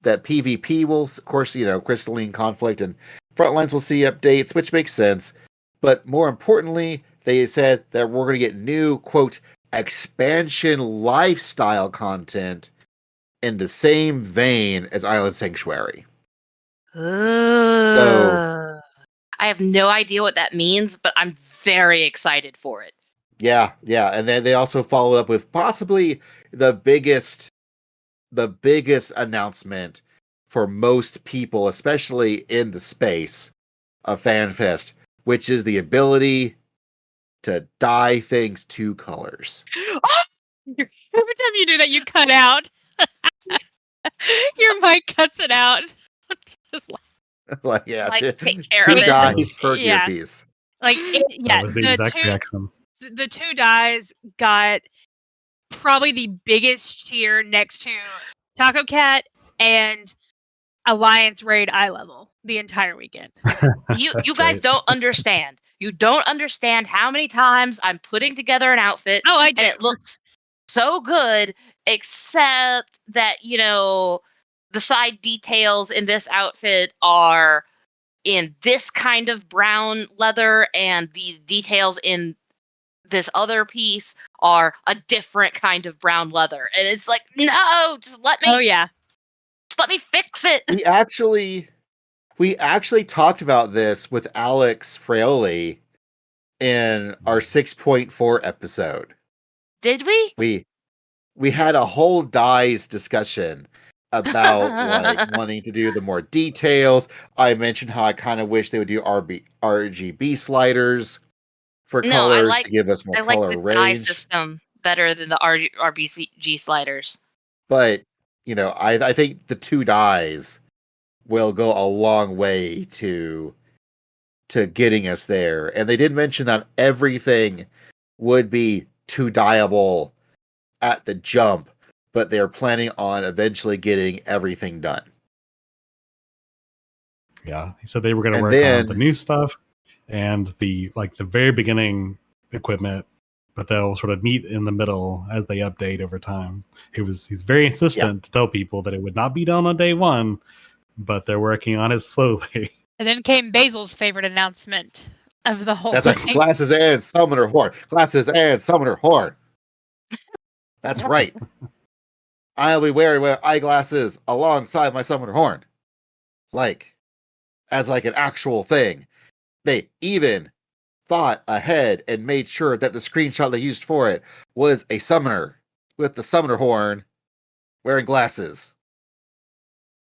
that PvP will, of course, Crystalline Conflict and Frontlines will see updates, which makes sense. But more importantly, they said that we're going to get new, quote, expansion lifestyle content in the same vein as Island Sanctuary. So, I have no idea what that means, but I'm very excited for it. Yeah. And then they also followed up with possibly the biggest announcement for most people, especially in the space of FanFest, which is the ability to dye things 2 colors. Every time you do that, you cut out. Your mic cuts it out. Like, yeah, take care of 2 it. dyes per earpiece. Like, that was the exact reaction. The 2 dyes got probably the biggest cheer next to Taco Cat and Alliance Raid eye level the entire weekend. You guys don't understand. You don't understand how many times I'm putting together an outfit. Oh, I do. And it looks so good, except that, the side details in this outfit are in this kind of brown leather, and the details in this other piece are a different kind of brown leather. And it's like, no, just let Oh me yeah. fix it. We actually talked about this with Alex Fraioli in our 6.4 episode. Did we? We had a whole dyes discussion about like wanting to do the more details. I mentioned how I kind of wish they would do RGB sliders for No, colors to give us more I like color the dye range. system better than the RBG sliders. But I think the 2 dyes will go a long way to getting us there. And they did mention that everything would be 2 dyeable at the jump, but they're planning on eventually getting everything done. Yeah, he said they were going to And work on then- the new stuff and the very beginning equipment, but they'll sort of meet in the middle as they update over time. He's very insistent to tell people that it would not be done on day one, but they're working on it slowly. And then came Basil's favorite announcement of the whole That's thing. like glasses and summoner horn. Glasses and summoner horn. That's right. I'll be wearing eyeglasses alongside my summoner horn. As an actual thing. They even thought ahead and made sure that the screenshot they used for it was a summoner with the summoner horn wearing glasses.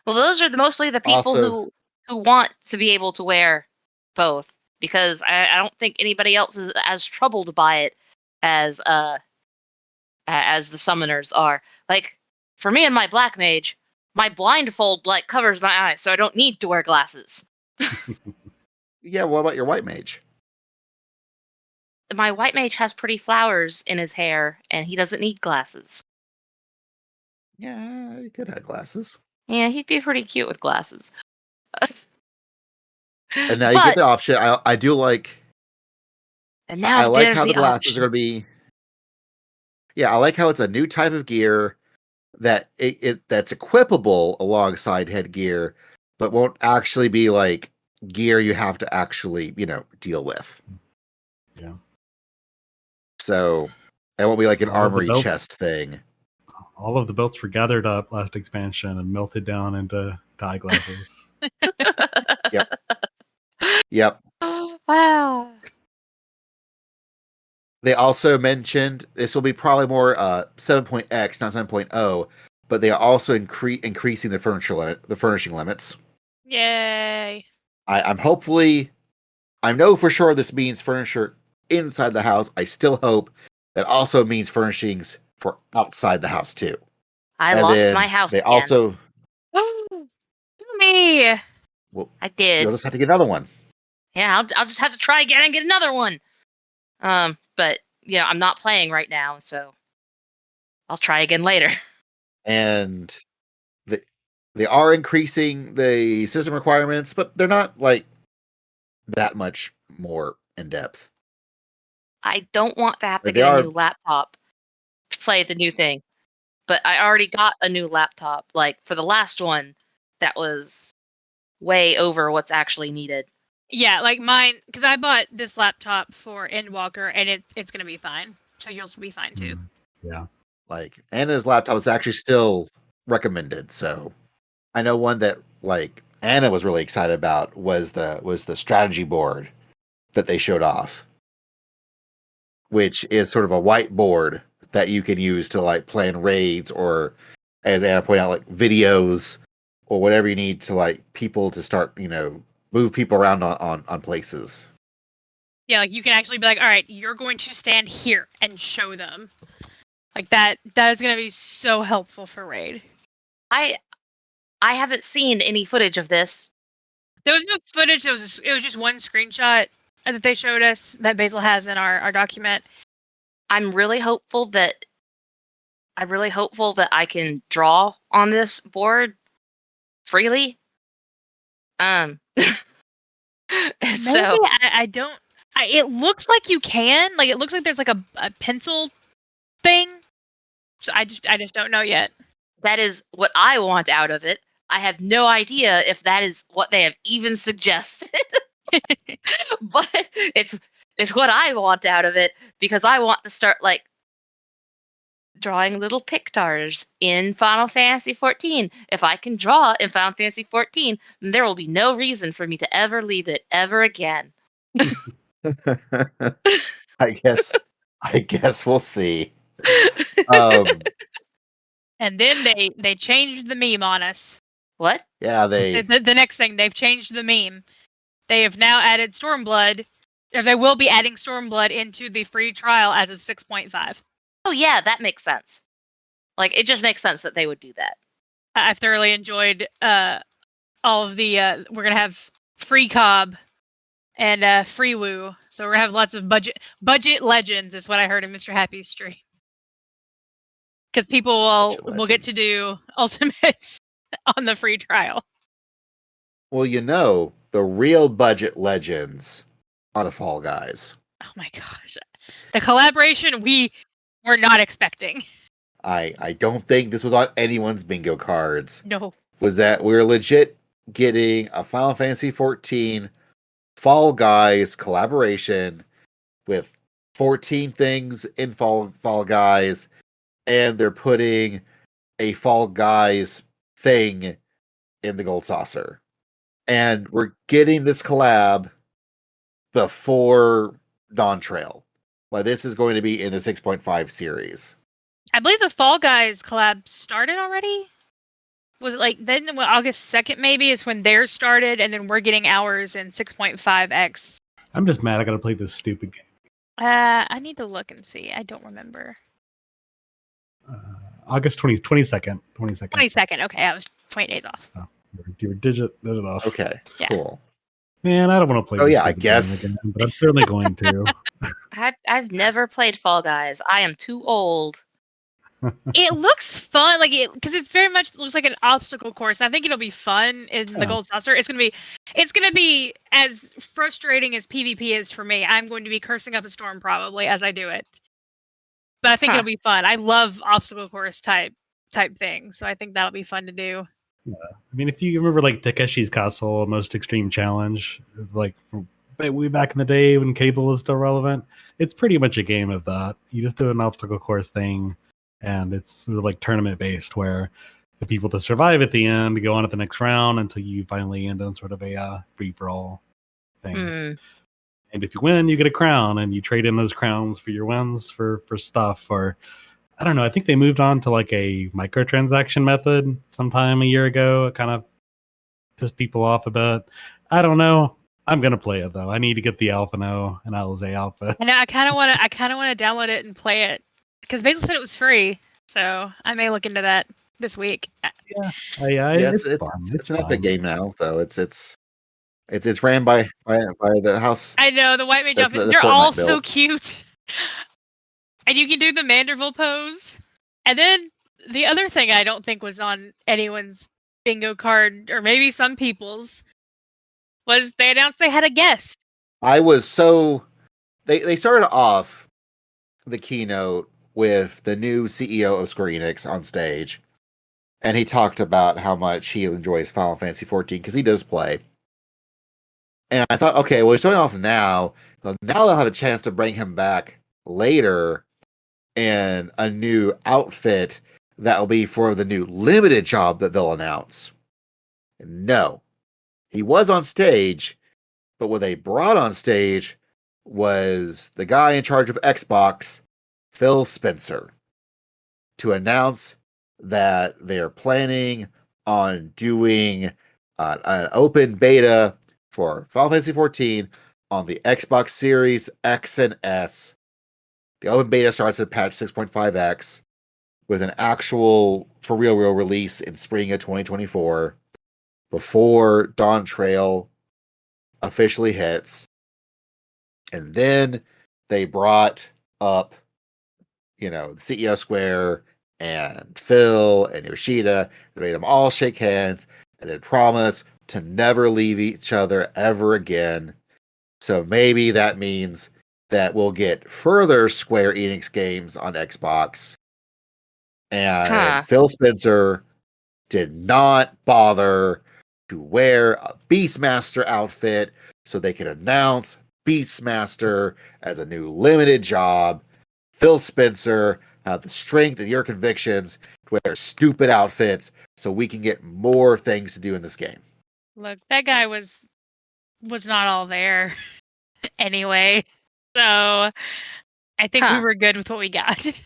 Well, those are mostly the people who want to be able to wear both, because I don't think anybody else is as troubled by it as the summoners are. Like, for me and my black mage, my blindfold covers my eyes, so I don't need to wear glasses. Yeah, what about your white mage? My white mage has pretty flowers in his hair, and he doesn't need glasses. Yeah, he could have glasses. Yeah, he'd be pretty cute with glasses. And now you get the option. I do like. And now I like there's how the glasses option. are going to be. Yeah, I like how it's a new type of gear that that's equipable alongside headgear, but won't actually be gear you have to actually deal with. Yeah. So it won't be like an All of the armory belts- chest thing. All of the belts were gathered up last expansion and melted down into eyeglasses. Yep. Wow. They also mentioned this will be probably more 7.x, not 7.0, but they are also increasing the furnishing limits. Yay. I know for sure this means furniture inside the house. I still hope that also means furnishings for outside the house too. I And lost then my house They again. also Me. I did. You'll just have to get another one. Yeah, I'll just have to try again and get another one. But I'm not playing right now, so I'll try again later. And they are increasing the system requirements, but they're not that much more in depth. I don't want to have to They get a are- new laptop to play the new thing. But I already got a new laptop. For the last one, that was way over what's actually needed. Yeah, mine, because I bought this laptop for Endwalker, and it's gonna be fine. So you'll be fine too. Yeah. Anna's laptop is actually still recommended. So I know one that Anna was really excited about was the strategy board that they showed off, which is sort of a whiteboard that you can use to plan raids, or as Anna pointed out, videos or whatever you need to people to start move people around on places. Yeah, you can actually be all right, you're going to stand here and show them. That is going to be so helpful for raid. I haven't seen any footage of this. There was no footage. It was just one screenshot that they showed us that Basil has in our document. I'm really hopeful that I can draw on this board freely. So Maybe I It looks like you can. Like, it looks like there's like a pencil thing. So I just don't know yet. That is what I want out of it. I have no idea if that is what they have even suggested. But it's what I want out of it, because I want to start like drawing little pictars in Final Fantasy XIV. If I can draw in Final Fantasy XIV, then there will be no reason for me to ever leave it ever again. I guess we'll see. And then they changed the meme on us. What? Yeah, The next thing, they've changed the meme. They have now added Stormblood, or they will be adding Stormblood into the free trial as of 6.5. Oh yeah, that makes sense. Like, it just makes sense that they would do that. I've thoroughly enjoyed all of the. We're gonna have free Cobb and free Woo, so we're gonna have lots of budget legends. Is what I heard in Mr. Happy's stream. Because people will get to do ultimates on the free trial. Well, the real budget legends are the Fall Guys. Oh my gosh, the collaboration we were not expecting. I don't think this was on anyone's bingo cards. No. Was that we were legit getting a Final Fantasy XIV Fall Guys collaboration with 14 things in Fall Guys, and they're putting a Fall Guys thing in the Gold Saucer. And we're getting this collab before Dawntrail. Well, this is going to be in the 6.5 series. I believe the Fall Guys collab started already. Was it like then August 2nd maybe is when theirs started, and then we're getting ours in 6.5x. I'm just mad I gotta play this stupid game. I need to look and see. I don't remember. August 22nd. 22nd. Okay, I was 20 days off. Oh, you were digit off. Okay, Yeah. cool. Man, I don't want to play. Oh this yeah, I stupid guess. game again, but I'm certainly going to. I've never played Fall Guys. I am too old. It looks fun, like because it's very much looks like an obstacle course. I think it'll be fun in the Gold Saucer. It's gonna be as frustrating as PvP is for me. I'm going to be cursing up a storm probably as I do it, but I think it'll be fun. I love obstacle course type things, so I think that'll be fun to do. Yeah. I mean, if you remember like Takeshi's Castle, Most Extreme Challenge, like way back in the day when cable was still relevant, it's pretty much a game of that. You just do an obstacle course thing, and it's sort of like tournament based, where the people that survive at the end go on at the next round until you finally end on sort of a free for all thing. And if you win, you get a crown, and you trade in those crowns for your wins for stuff. Or I don't know. I think they moved on to like a microtransaction method sometime a year ago. It kind of pissed people off a bit. I don't know. I'm gonna play it though. I need to get the Alphino and Alizé outfits. And I kind of want to download it and play it because Basil said it was free, so I may look into that this week. Yeah, it's an epic game now, though. It's ran by the house. I know the White Mage outfits. They're all so cute, and you can do the Manderville pose. And then the other thing I don't think was on anyone's bingo card, or maybe some people's, was they announced they had a guest. I was so they started off the keynote with the new CEO of Square Enix on stage, and he talked about how much he enjoys Final Fantasy XIV because he does play. And I thought, okay, well, he's showing off now. Well, now they'll have a chance to bring him back later in a new outfit that will be for the new limited job that they'll announce. No. He was on stage, but what they brought on stage was the guy in charge of Xbox, Phil Spencer, to announce that they are planning on doing an open beta for Final Fantasy XIV on the Xbox Series X and S. The open beta starts at patch 6.5x with an actual for real release in spring of 2024 before Dawntrail officially hits. And then they brought up, the CEO Square and Phil and Yoshida. They made them all shake hands and then promise to never leave each other ever again. So maybe that means that we'll get further Square Enix games on Xbox. And Phil Spencer did not bother to wear a Beastmaster outfit so they could announce Beastmaster as a new limited job. Phil Spencer, have the strength of your convictions to wear stupid outfits so we can get more things to do in this game. Look, that guy was not all there anyway. So I think we were good with what we got.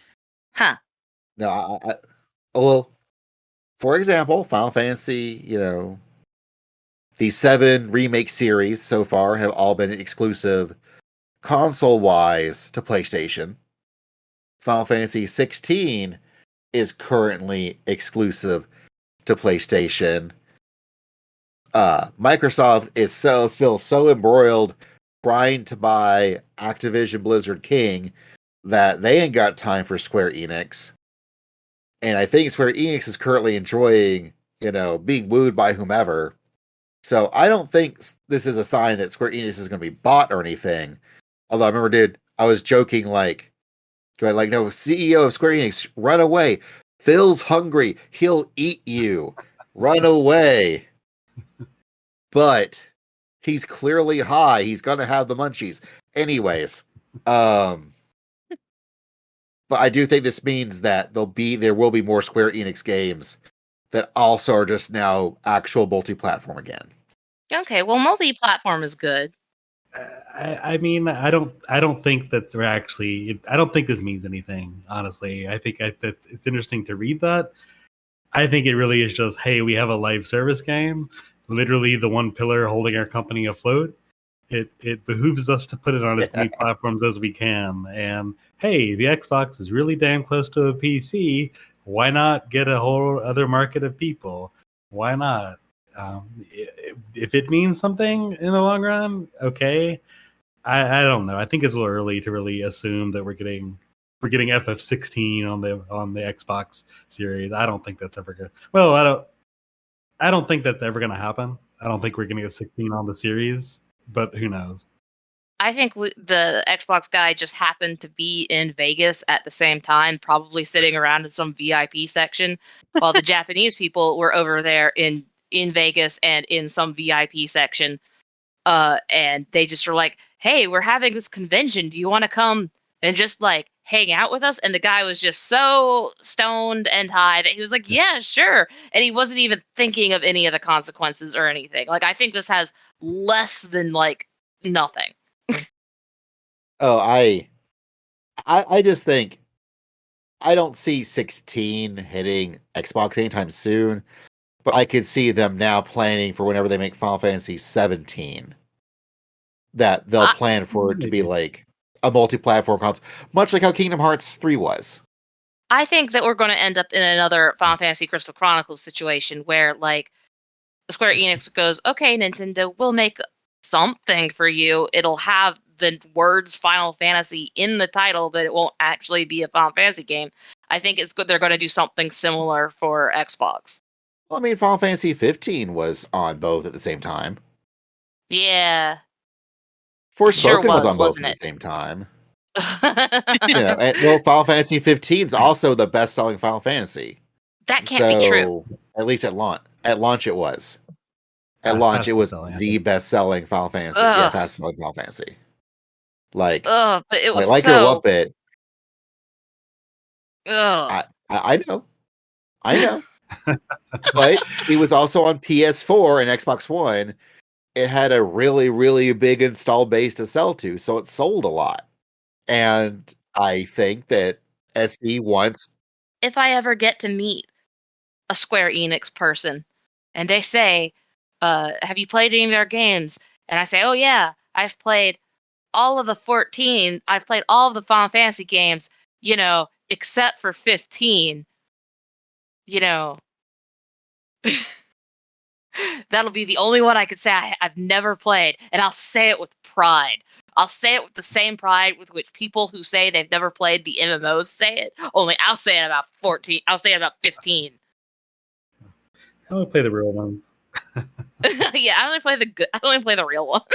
No, well, for example, Final Fantasy, the 7 remake series so far have all been exclusive console-wise to PlayStation. Final Fantasy XVI is currently exclusive to PlayStation. Microsoft is still so embroiled trying to buy Activision Blizzard King that they ain't got time for Square Enix. And I think Square Enix is currently enjoying, being wooed by whomever. So I don't think this is a sign that Square Enix is going to be bought or anything. Although I remember, I was joking no, CEO of Square Enix, run away. Phil's hungry. He'll eat you. Run away. But he's clearly high. He's going to have the munchies. Anyways, but I do think this means that there will be more Square Enix games that also are just now actual multi-platform again. Okay, well, multi-platform is good. I mean, I don't think that they're actually. I don't think this means anything. Honestly, I think it's interesting to read that. I think it really is just, hey, we have a live service game, literally the one pillar holding our company afloat. It behooves us to put it on as many platforms as we can. And hey, the Xbox is really damn close to a PC. Why not get a whole other market of people? Why not? If it means something in the long run, okay. I don't know. I think it's a little early to really assume that we're getting FF16 on the Xbox series. I don't think that's ever gonna. Well, I don't think that's ever gonna happen. I don't think we're gonna get 16 on the series, but who knows? I think the Xbox guy just happened to be in Vegas at the same time, probably sitting around in some VIP section, while the Japanese people were over there in Vegas and in some VIP section. And they just were like, hey, we're having this convention. Do you want to come and just like hang out with us? And the guy was just so stoned and high that he was like, yeah, sure. And he wasn't even thinking of any of the consequences or anything. Like, I think this has less than like nothing. Oh, I just think I don't see 16 hitting Xbox anytime soon, but I could see them now planning for whenever they make Final Fantasy 17 that they'll plan for it to be like a multi-platform console, much like how Kingdom Hearts 3 was. I think that we're going to end up in another Final Fantasy Crystal Chronicles situation where like Square Enix goes, okay, Nintendo, we'll make something for you. It'll have the words Final Fantasy in the title, but it won't actually be a Final Fantasy game. I think it's good they're going to do something similar for Xbox. Well, I mean, Final Fantasy 15 was on both at the same time. Yeah. Forspoken was on both at the same time. Well, Final Fantasy 15 is also the best-selling Final Fantasy. That can't be true. At least at launch. At launch, it was. At launch, it was the best-selling Final Fantasy. Yeah, fastest-selling Final Fantasy. But it was like it or lump it. I know. But it was also on PS4 and Xbox One. It had a really, really big install base to sell to, so it sold a lot. And I think that SE wants... If I ever get to meet a Square Enix person and they say, have you played any of their games? And I say, oh yeah, I've played all of the 14. I've played all of the Final Fantasy games, except for 15. That'll be the only one I could say I've never played. And I'll say it with pride. I'll say it with the same pride with which people who say they've never played the MMOs say it. Only I'll say it about 14. I'll say it about 15. I only play the real ones. Yeah, I only play the real ones.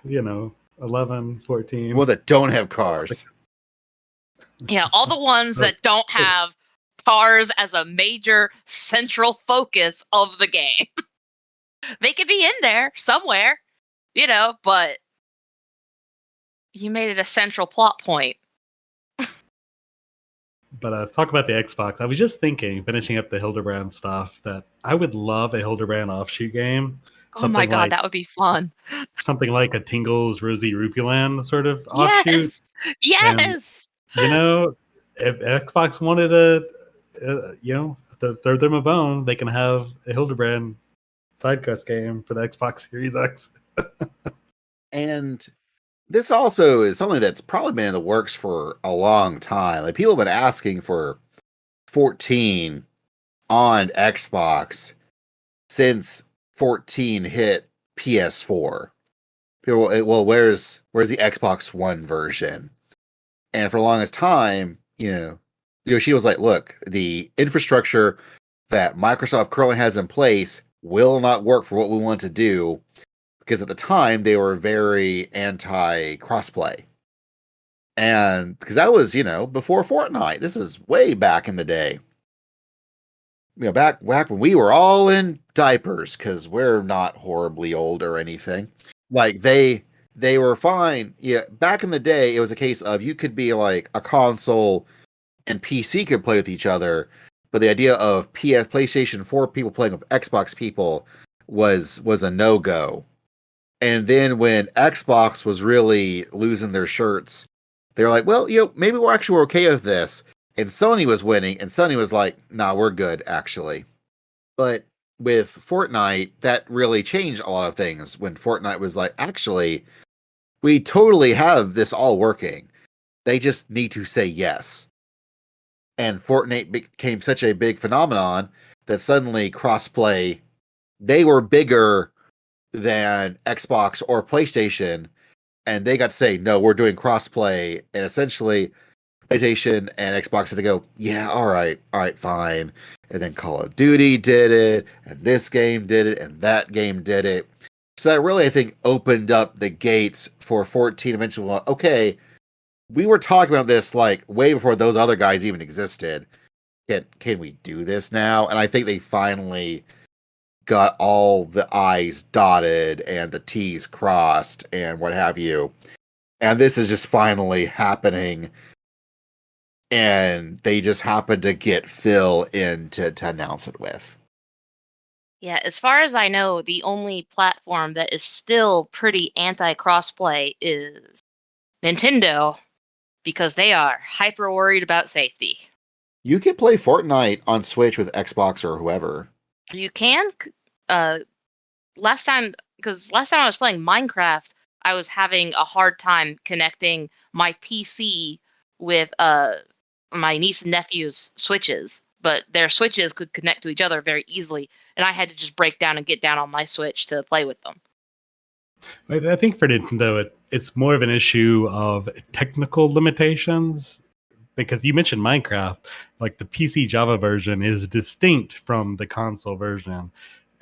11, 14. Well, that don't have cars. Yeah, all the ones that don't have cars as a major central focus of the game. They could be in there somewhere, but you made it a central plot point. But talk about the Xbox. I was just thinking, finishing up the Hildebrand stuff, that I would love a Hildebrand offshoot game. Oh my god, that would be fun. Something like a Tingle's Rosie Rupulan sort of offshoot. Yes! And, if Xbox wanted to throw them a bone, they can have a Hildebrand side quest game for the Xbox Series X. And this also is something that's probably been in the works for a long time. Like, people have been asking for 14 on Xbox since 14 hit PS4. People, well, where's the Xbox One version? And for the longest time, she was like, look, the infrastructure that Microsoft currently has in place will not work for what we want to do, because at the time they were very anti-crossplay. And because that was, before Fortnite. This is way back in the day. Back when we were all in diapers, because we're not horribly old or anything. Like, they were fine. Yeah, back in the day, it was a case of you could be like a console and PC could play with each other, but the idea of PlayStation 4 people playing with Xbox people was a no-go. And then when Xbox was really losing their shirts, they were like, well, maybe we're okay with this. And Sony was winning, and Sony was like, nah, we're good, actually. But with Fortnite, that really changed a lot of things when Fortnite was like, actually, we totally have this all working. They just need to say yes. And Fortnite became such a big phenomenon that suddenly crossplay, they were bigger than Xbox or PlayStation, and they got to say, no, we're doing crossplay. And essentially PlayStation and Xbox had to go, yeah, all right, fine. And then Call of Duty did it, and this game did it, and that game did it. So that really, I think, opened up the gates for 14 eventually. Okay, we were talking about this like way before those other guys even existed. Can we do this now? And I think they finally got all the I's dotted and the T's crossed and what have you. And this is just finally happening. And they just happened to get Phil in to announce it with. Yeah, as far as I know, the only platform that is still pretty anti-crossplay is Nintendo, because they are hyper worried about safety. You can play Fortnite on Switch with Xbox or whoever. You can. Last time I was playing Minecraft, I was having a hard time connecting my PC with my niece and nephew's Switches, but their Switches could connect to each other very easily, and I had to just break down and get down on my Switch to play with them. I think for Nintendo, it's more of an issue of technical limitations, because you mentioned Minecraft, like the PC Java version is distinct from the console version.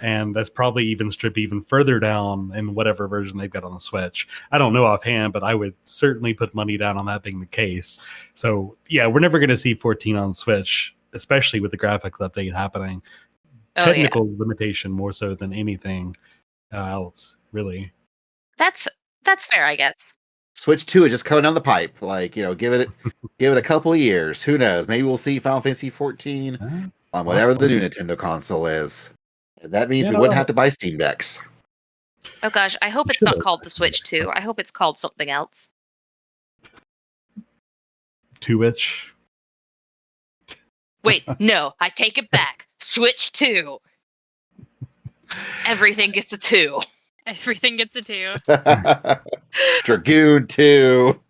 And that's probably even stripped even further down in whatever version they've got on the Switch. I don't know offhand, but I would certainly put money down on that being the case. So, yeah, we're never going to see 14 on Switch, especially with the graphics update happening. Technical limitation more so than anything else, really. That's fair, I guess. Switch 2 is just coming down the pipe. Like, give it a couple of years. Who knows? Maybe we'll see Final Fantasy XIV on whatever the new Nintendo console is. That means we wouldn't have to buy Steam Decks. Oh gosh, I hope it's not called the Switch 2. I hope it's called something else. Twitch. Wait, no, I take it back. Switch 2. Everything gets a 2. Everything gets a 2. Dragoon 2.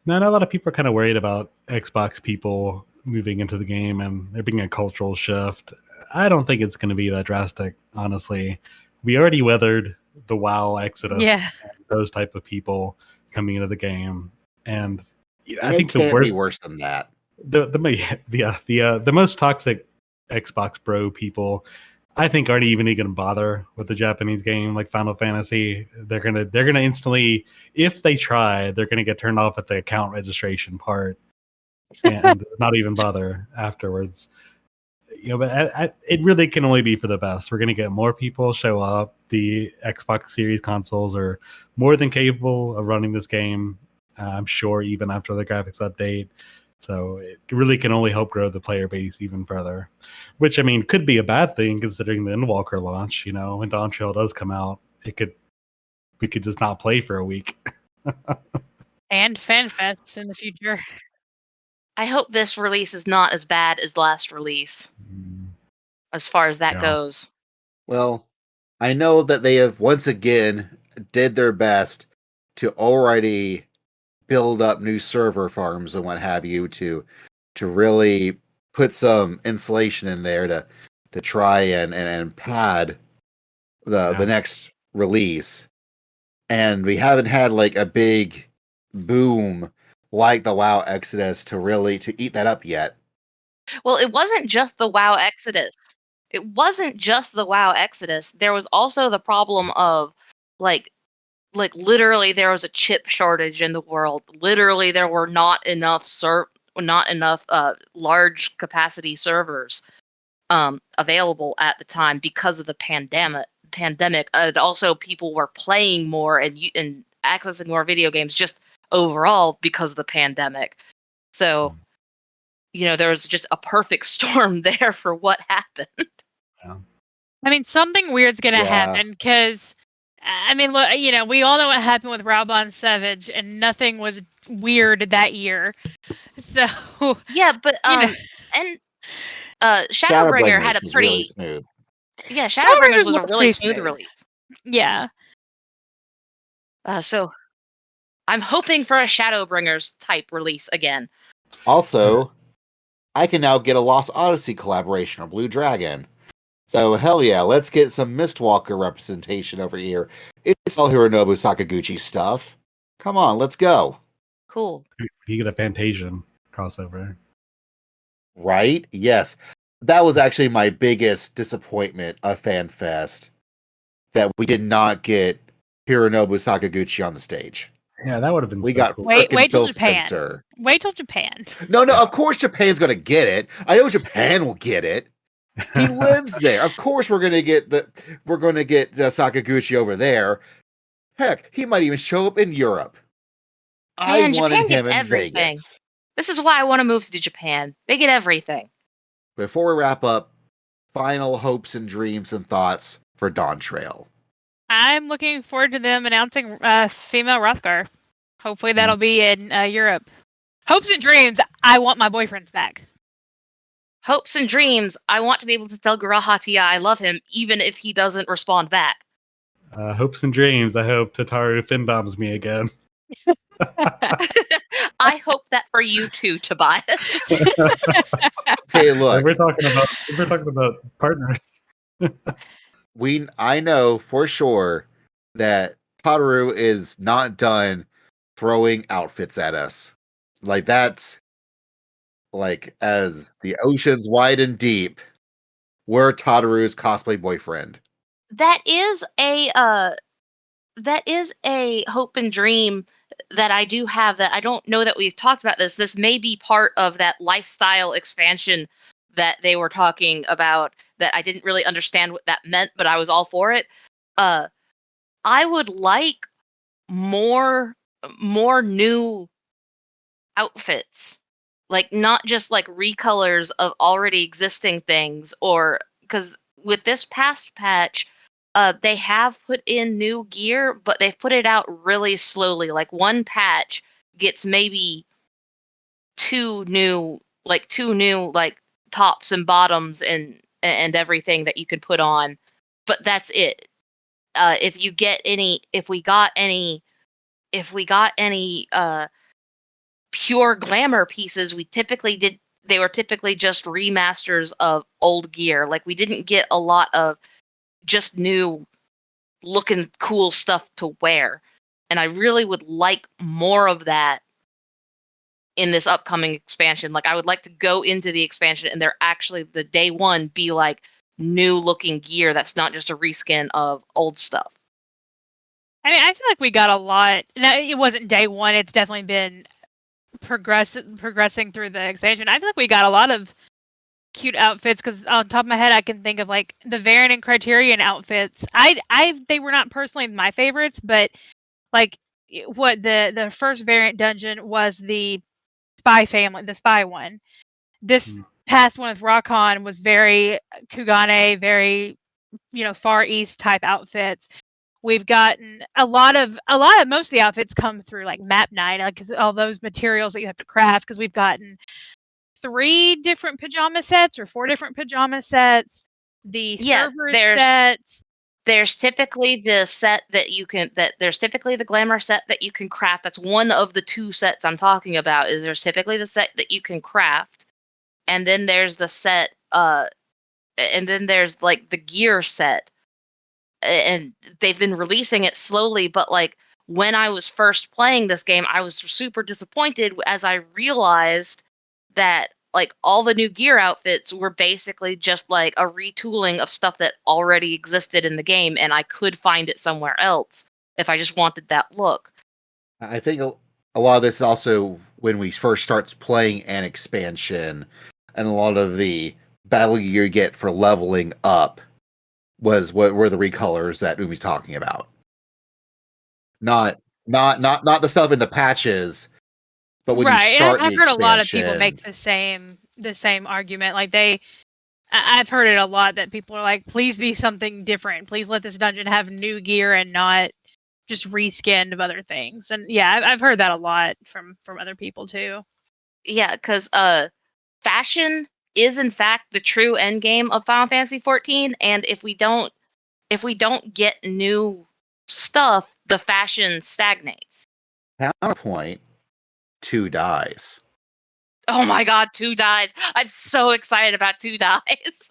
Now, I know a lot of people are kind of worried about Xbox people moving into the game and there being a cultural shift. I don't think it's going to be that drastic, honestly. We already weathered the WoW exodus. Yeah. And those type of people coming into the game, and I It think can't the worst, be worse than that. the most toxic Xbox bro people I think aren't even going to bother with the Japanese game like Final Fantasy. They're gonna instantly, if they try, they're gonna get turned off at the account registration part and not even bother afterwards. But it really can only be for the best. We're gonna get more people show up. The Xbox Series consoles are more than capable of running this game. I'm sure even after the graphics update. So it really can only help grow the player base even further, which I mean could be a bad thing considering the Endwalker launch. When Dawntrail does come out, we could just not play for a week. And FanFests in the future. I hope this release is not as bad as last release, as far as that goes. Well, I know that they have once again did their best to already build up new server farms and what have you to really put some insulation in there to try and pad the next release. And we haven't had like a big boom like the WoW Exodus to eat that up yet. Well, it wasn't just the WoW Exodus. There was also the problem of like literally there was a chip shortage in the world. Literally there were not enough large capacity servers available at the time because of the pandemic. And also people were playing more and accessing more video games just overall because of the pandemic. So, there was just a perfect storm there for what happened. Yeah. I mean, something weird's gonna happen because, I mean, look, we all know what happened with Raubon Savage, and nothing was weird that year. So yeah, but Shadowbringer had a pretty really smooth. Yeah, Shadowbringers was a really smooth release. Yeah. So I'm hoping for a Shadowbringers type release again. Also, I can now get a Lost Odyssey collaboration on Blue Dragon. So hell yeah, let's get some Mistwalker representation over here. It's all Hironobu Sakaguchi stuff. Come on, let's go. Cool. You get a Fantasian crossover. Right? Yes. That was actually my biggest disappointment of FanFest, that we did not get Hironobu Sakaguchi on the stage. Yeah, that would have been we so got cool. Wait till Phil Japan. Spencer. Wait till Japan. No, of course Japan's going to get it. I know Japan will get it. He lives there. Of course we're going to get Sakaguchi over there. Heck, he might even show up in Europe. Man, I wanted Japan him gets in everything. Vegas. This is why I want to move to Japan. They get everything. Before we wrap up, final hopes and dreams and thoughts for Dawntrail. I'm looking forward to them announcing female Rothgar. Hopefully that'll be in Europe. Hopes and dreams, I want my boyfriends back. Hopes and dreams, I want to be able to tell Garahatia I love him, even if he doesn't respond back. Hopes and dreams, I hope Tataru fin-bombs me again. I hope that for you too, Tobias. Hey, look. We're talking about partners. I know for sure that Tataru is not done throwing outfits at us. Like that's like as the oceans wide and deep, we're Tataru's cosplay boyfriend. That is a hope and dream that I do have, that I don't know that we've talked about this. This may be part of that lifestyle expansion that they were talking about, that I didn't really understand what that meant, but I was all for it. I would like more new outfits. Like not just like recolors of already existing things, or because with this past patch, they have put in new gear, but they've put it out really slowly. Like one patch gets maybe two new tops and bottoms and everything that you can put on, but that's it. If we got any pure glamour pieces, they were typically just remasters of old gear. Like we didn't get a lot of just new looking cool stuff to wear. And I really would like more of that in this upcoming expansion. Like I would like to go into the expansion and they're actually the day one be like new looking gear that's not just a reskin of old stuff. I mean, I feel like we got a lot. Now, it wasn't day one. It's definitely been progressing through the expansion. I feel like we got a lot of cute outfits because on top of my head, I can think of like the Variant and Criterion outfits. They were not personally my favorites, but like what the first Variant dungeon was the spy family, the spy one. This past one with Rakon was very Kugane, very Far East type outfits. We've gotten a lot of most of the outfits come through like map night, like all those materials that you have to craft. Because we've gotten 3 different pajama sets or 4 different pajama sets. The server sets. There's typically the set that you can there's typically the glamour set that you can craft. That's one of the 2 sets I'm talking about. Is there's typically the set that you can craft, and then there's the set and then there's like the gear set. And they've been releasing it slowly, but like when I was first playing this game, I was super disappointed as I realized that like all the new gear outfits were basically just like a retooling of stuff that already existed in the game, and I could find it somewhere else if I just wanted that look. I think a lot of this is also when we first starts playing an expansion, and a lot of the battle gear you get for leveling up was what were the recolors that Umi's talking about. Not the stuff in the patches, but when you start I've the heard expansion, a lot of people make the same argument. Like I've heard it a lot that people are like, please be something different. Please let this dungeon have new gear and not just reskinned of other things. And yeah, I've heard that a lot from other people too. Yeah, because fashion is in fact the true end game of Final Fantasy XIV, and if we don't get new stuff, the fashion stagnates. Counterpoint, 2 dies. Oh my god, 2 dies! I'm so excited about 2 dies.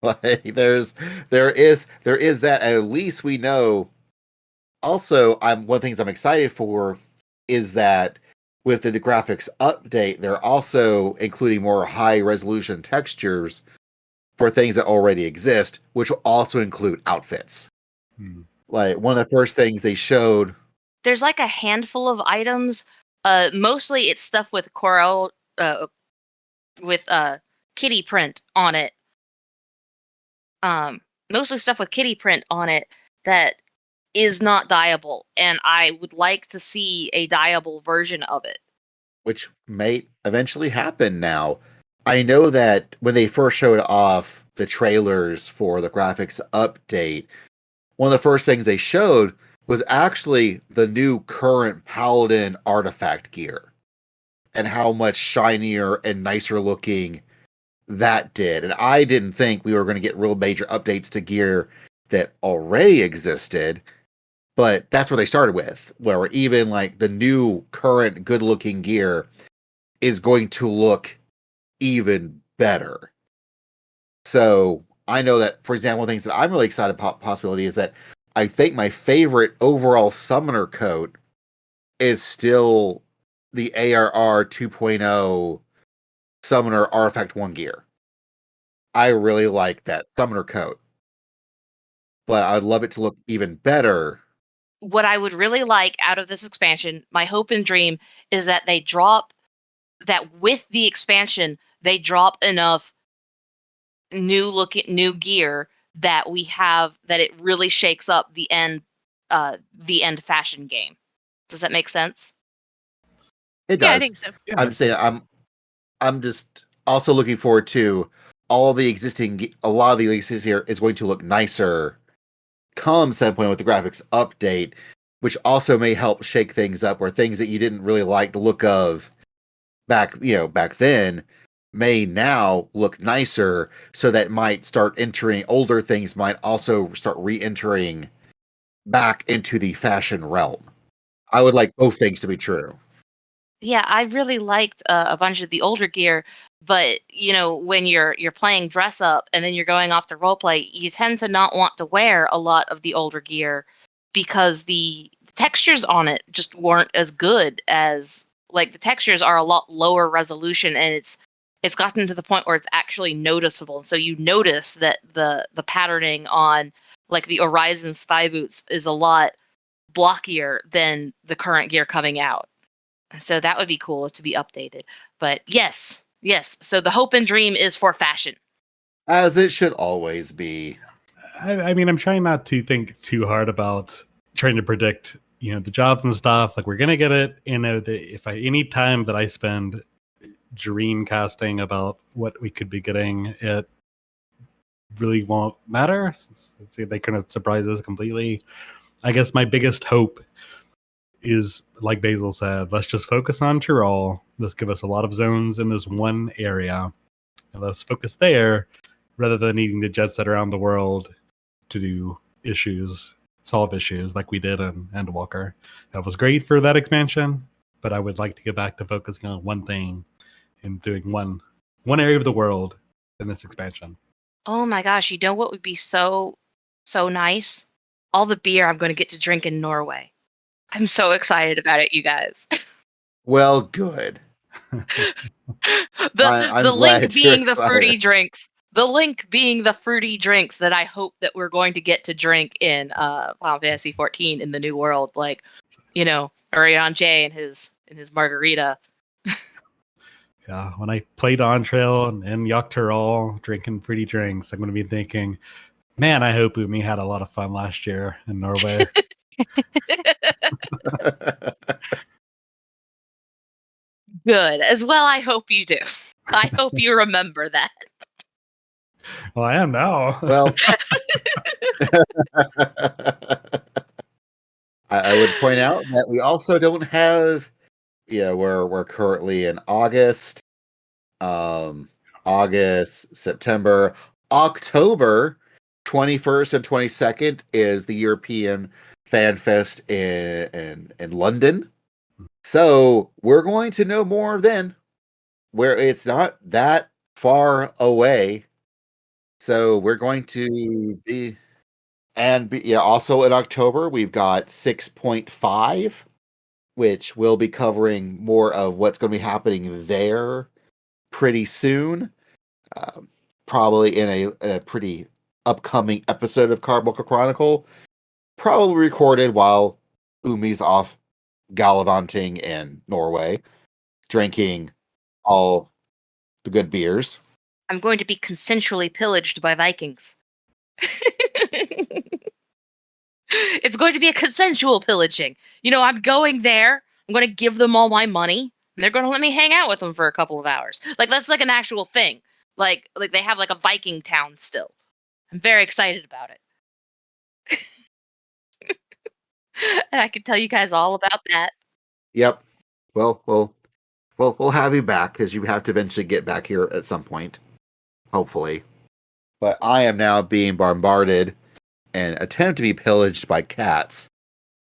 Like there is that. At least we know. Also, one of the things I'm excited for is that with the graphics update, they're also including more high resolution textures for things that already exist, which will also include outfits. Like one of the first things they showed. There's like a handful of items. Mostly it's stuff with Coral, with kitty print on it. Mostly stuff with kitty print on it that is not dyeable, and I would like to see a dyeable version of it. Which may eventually happen now. I know that when they first showed off the trailers for the graphics update, one of the first things they showed was actually the new current Paladin artifact gear and how much shinier and nicer looking that did. And I didn't think we were going to get real major updates to gear that already existed, but that's what they started with, where even like the new current good looking gear is going to look even better. So I know that, for example, things that I'm really excited about possibility is that I think my favorite overall summoner coat is still the ARR 2.0 summoner artifact 1 gear. I really like that summoner coat, but I'd love it to look even better. What I would really like out of this expansion, my hope and dream, is that they drop that with the expansion, they drop enough new gear that we have that it really shakes up the end fashion game. Does that make sense? It does. Yeah, I think so. Yeah. I'm saying I'm just also looking forward to a lot of the existing here is going to look nicer come some point with the graphics update, which also may help shake things up, where things that you didn't really like the look of back then may now look nicer, so that might start entering older things might also start re-entering back into the fashion realm. I would like both things to be true. Yeah, I really liked a bunch of the older gear, but when you're playing dress up and then you're going off to roleplay, you tend to not want to wear a lot of the older gear because the textures on it just weren't as good as, like, the textures are a lot lower resolution, and it's gotten to the point where it's actually noticeable. So you notice that the patterning on like the Horizons thigh boots is a lot blockier than the current gear coming out. So that would be cool to be updated. But yes. So the hope and dream is for fashion. As it should always be. I mean, I'm trying not to think too hard about trying to predict, the jobs and stuff. Like, we're gonna get it. Any time that I spend dream casting about what we could be getting, it really won't matter. They couldn't surprise us completely. I guess my biggest hope is, like Basil said, let's just focus on Tural. Let's give us a lot of zones in this one area, and let's focus there rather than needing to jet set around the world to solve issues like we did in Endwalker. That was great for that expansion, but I would like to get back to focusing on one thing and doing one area of the world in this expansion. Oh my gosh, you know what would be so nice? All the beer I'm going to get to drink in Norway. I'm so excited about it, you guys. Well, good. I'm the glad link you're being the excited. fruity drinks. The link being the fruity drinks that I hope that we're going to get to drink in Final Fantasy XIV in the New World, like, Ariane J and his margarita. Yeah, when I play Dawntrail and Tural drinking fruity drinks, I'm going to be thinking, man, I hope Umi had a lot of fun last year in Norway. Good. As well, I hope you do. I hope you remember that. Well, I am now. Well, I would point out that we also don't have, we're currently in August, September, October 21st and 22nd is the European FanFest in London. So we're going to know more then, where it's not that far away. So we're going to be, also in October, we've got 6.5, which will be covering more of what's going to be happening there pretty soon. Probably in a pretty upcoming episode of Carbuncle Chronicle, probably recorded while Umi's off gallivanting in Norway, drinking all the good beers. I'm going to be consensually pillaged by Vikings. It's going to be a consensual pillaging. I'm going there. I'm going to give them all my money. And they're going to let me hang out with them for a couple of hours. Like, that's like an actual thing. Like they have like a Viking town still. I'm very excited about it. And I can tell you guys all about that. Yep. Well, we'll have you back because you have to eventually get back here at some point, hopefully. But I am now being bombarded and attempt to be pillaged by cats.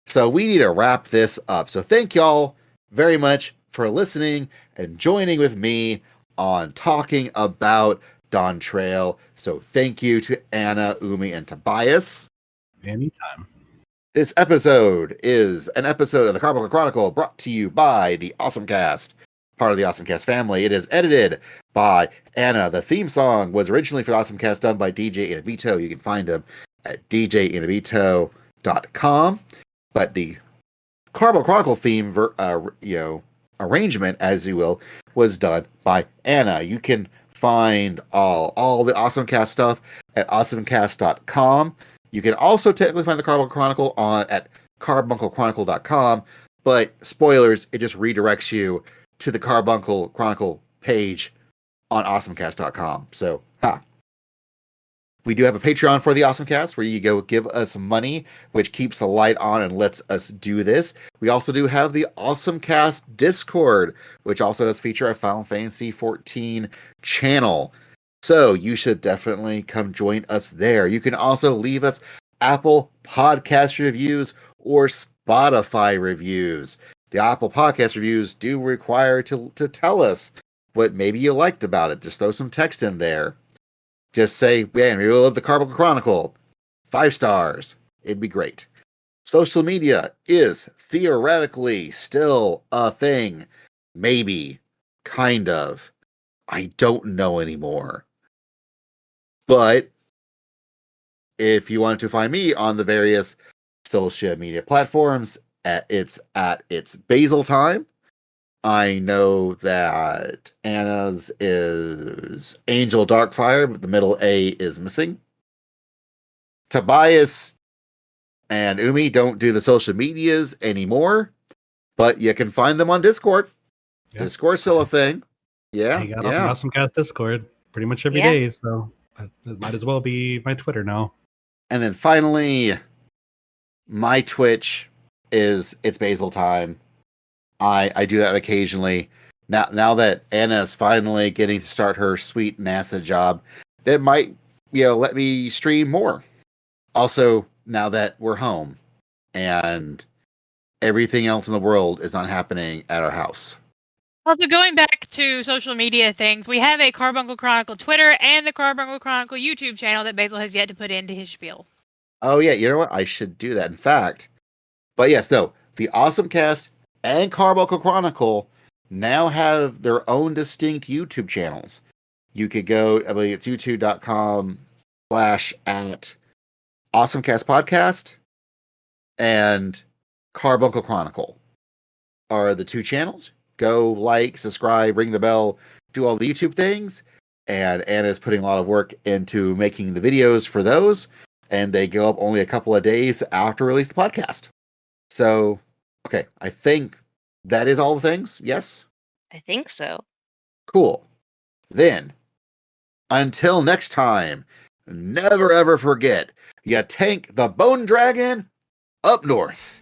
So we need to wrap this up. So thank y'all very much for listening and joining with me on talking about Dawntrail. So thank you to Anna, Umi, and Tobias. Anytime. This episode is an episode of the Carbuncle Chronicle brought to you by the OSMcast, part of the OSMcast family. It is edited by Anna. The theme song was originally for the OSMcast done by DJ Inabito. You can find him at djinabito.com. But the Carbuncle Chronicle theme, arrangement, as you will, was done by Anna. You can find all the OSMcast stuff at awesomecast.com. You can also technically find the Carbuncle Chronicle at carbunclechronicle.com, but spoilers, it just redirects you to the Carbuncle Chronicle page on awesomecast.com. So, we do have a Patreon for the OSMcast where you go give us money, which keeps the light on and lets us do this. We also do have the OSMcast Discord, which also does feature a Final Fantasy XIV channel. So you should definitely come join us there. You can also leave us Apple Podcast reviews or Spotify reviews. The Apple Podcast reviews do require to tell us what maybe you liked about it. Just throw some text in there. Just say, man, we really love the Carbuncle Chronicle. 5 stars. It'd be great. Social media is theoretically still a thing. Maybe. Kind of. I don't know anymore. But if you want to find me on the various social media platforms, it's at its Basil Time. I know that Anna's is Angel Darkfire, but the middle A is missing. Tobias and Umi don't do the social medias anymore, but you can find them on Discord. Yep. Discord's still a thing. Yeah, Hang out on the yeah. Awesome Cast Discord pretty much every Yeah. day, so that might as well be my Twitter now. And then finally, my Twitch is It's Basil Time. I do that occasionally. Now that Anna's finally getting to start her sweet NASA job, that might let me stream more. Also, now that we're home and everything else in the world is not happening at our house. Also, going back to social media things, we have a Carbuncle Chronicle Twitter and the Carbuncle Chronicle YouTube channel that Basil has yet to put into his spiel. Oh yeah, you know what? I should do that. In fact, but yes, no, the Awesome Cast and Carbuncle Chronicle now have their own distinct YouTube channels. You could go, I believe it's youtube.com/at AwesomeCast Podcast and Carbuncle Chronicle are the two channels. Go like, subscribe, ring the bell, do all the YouTube things. And Anna's putting a lot of work into making the videos for those. And they go up only a couple of days after release the podcast. So, okay, I think that is all the things. Yes? I think so. Cool. Then, until next time, never ever forget, you tank the Bone Dragon up north.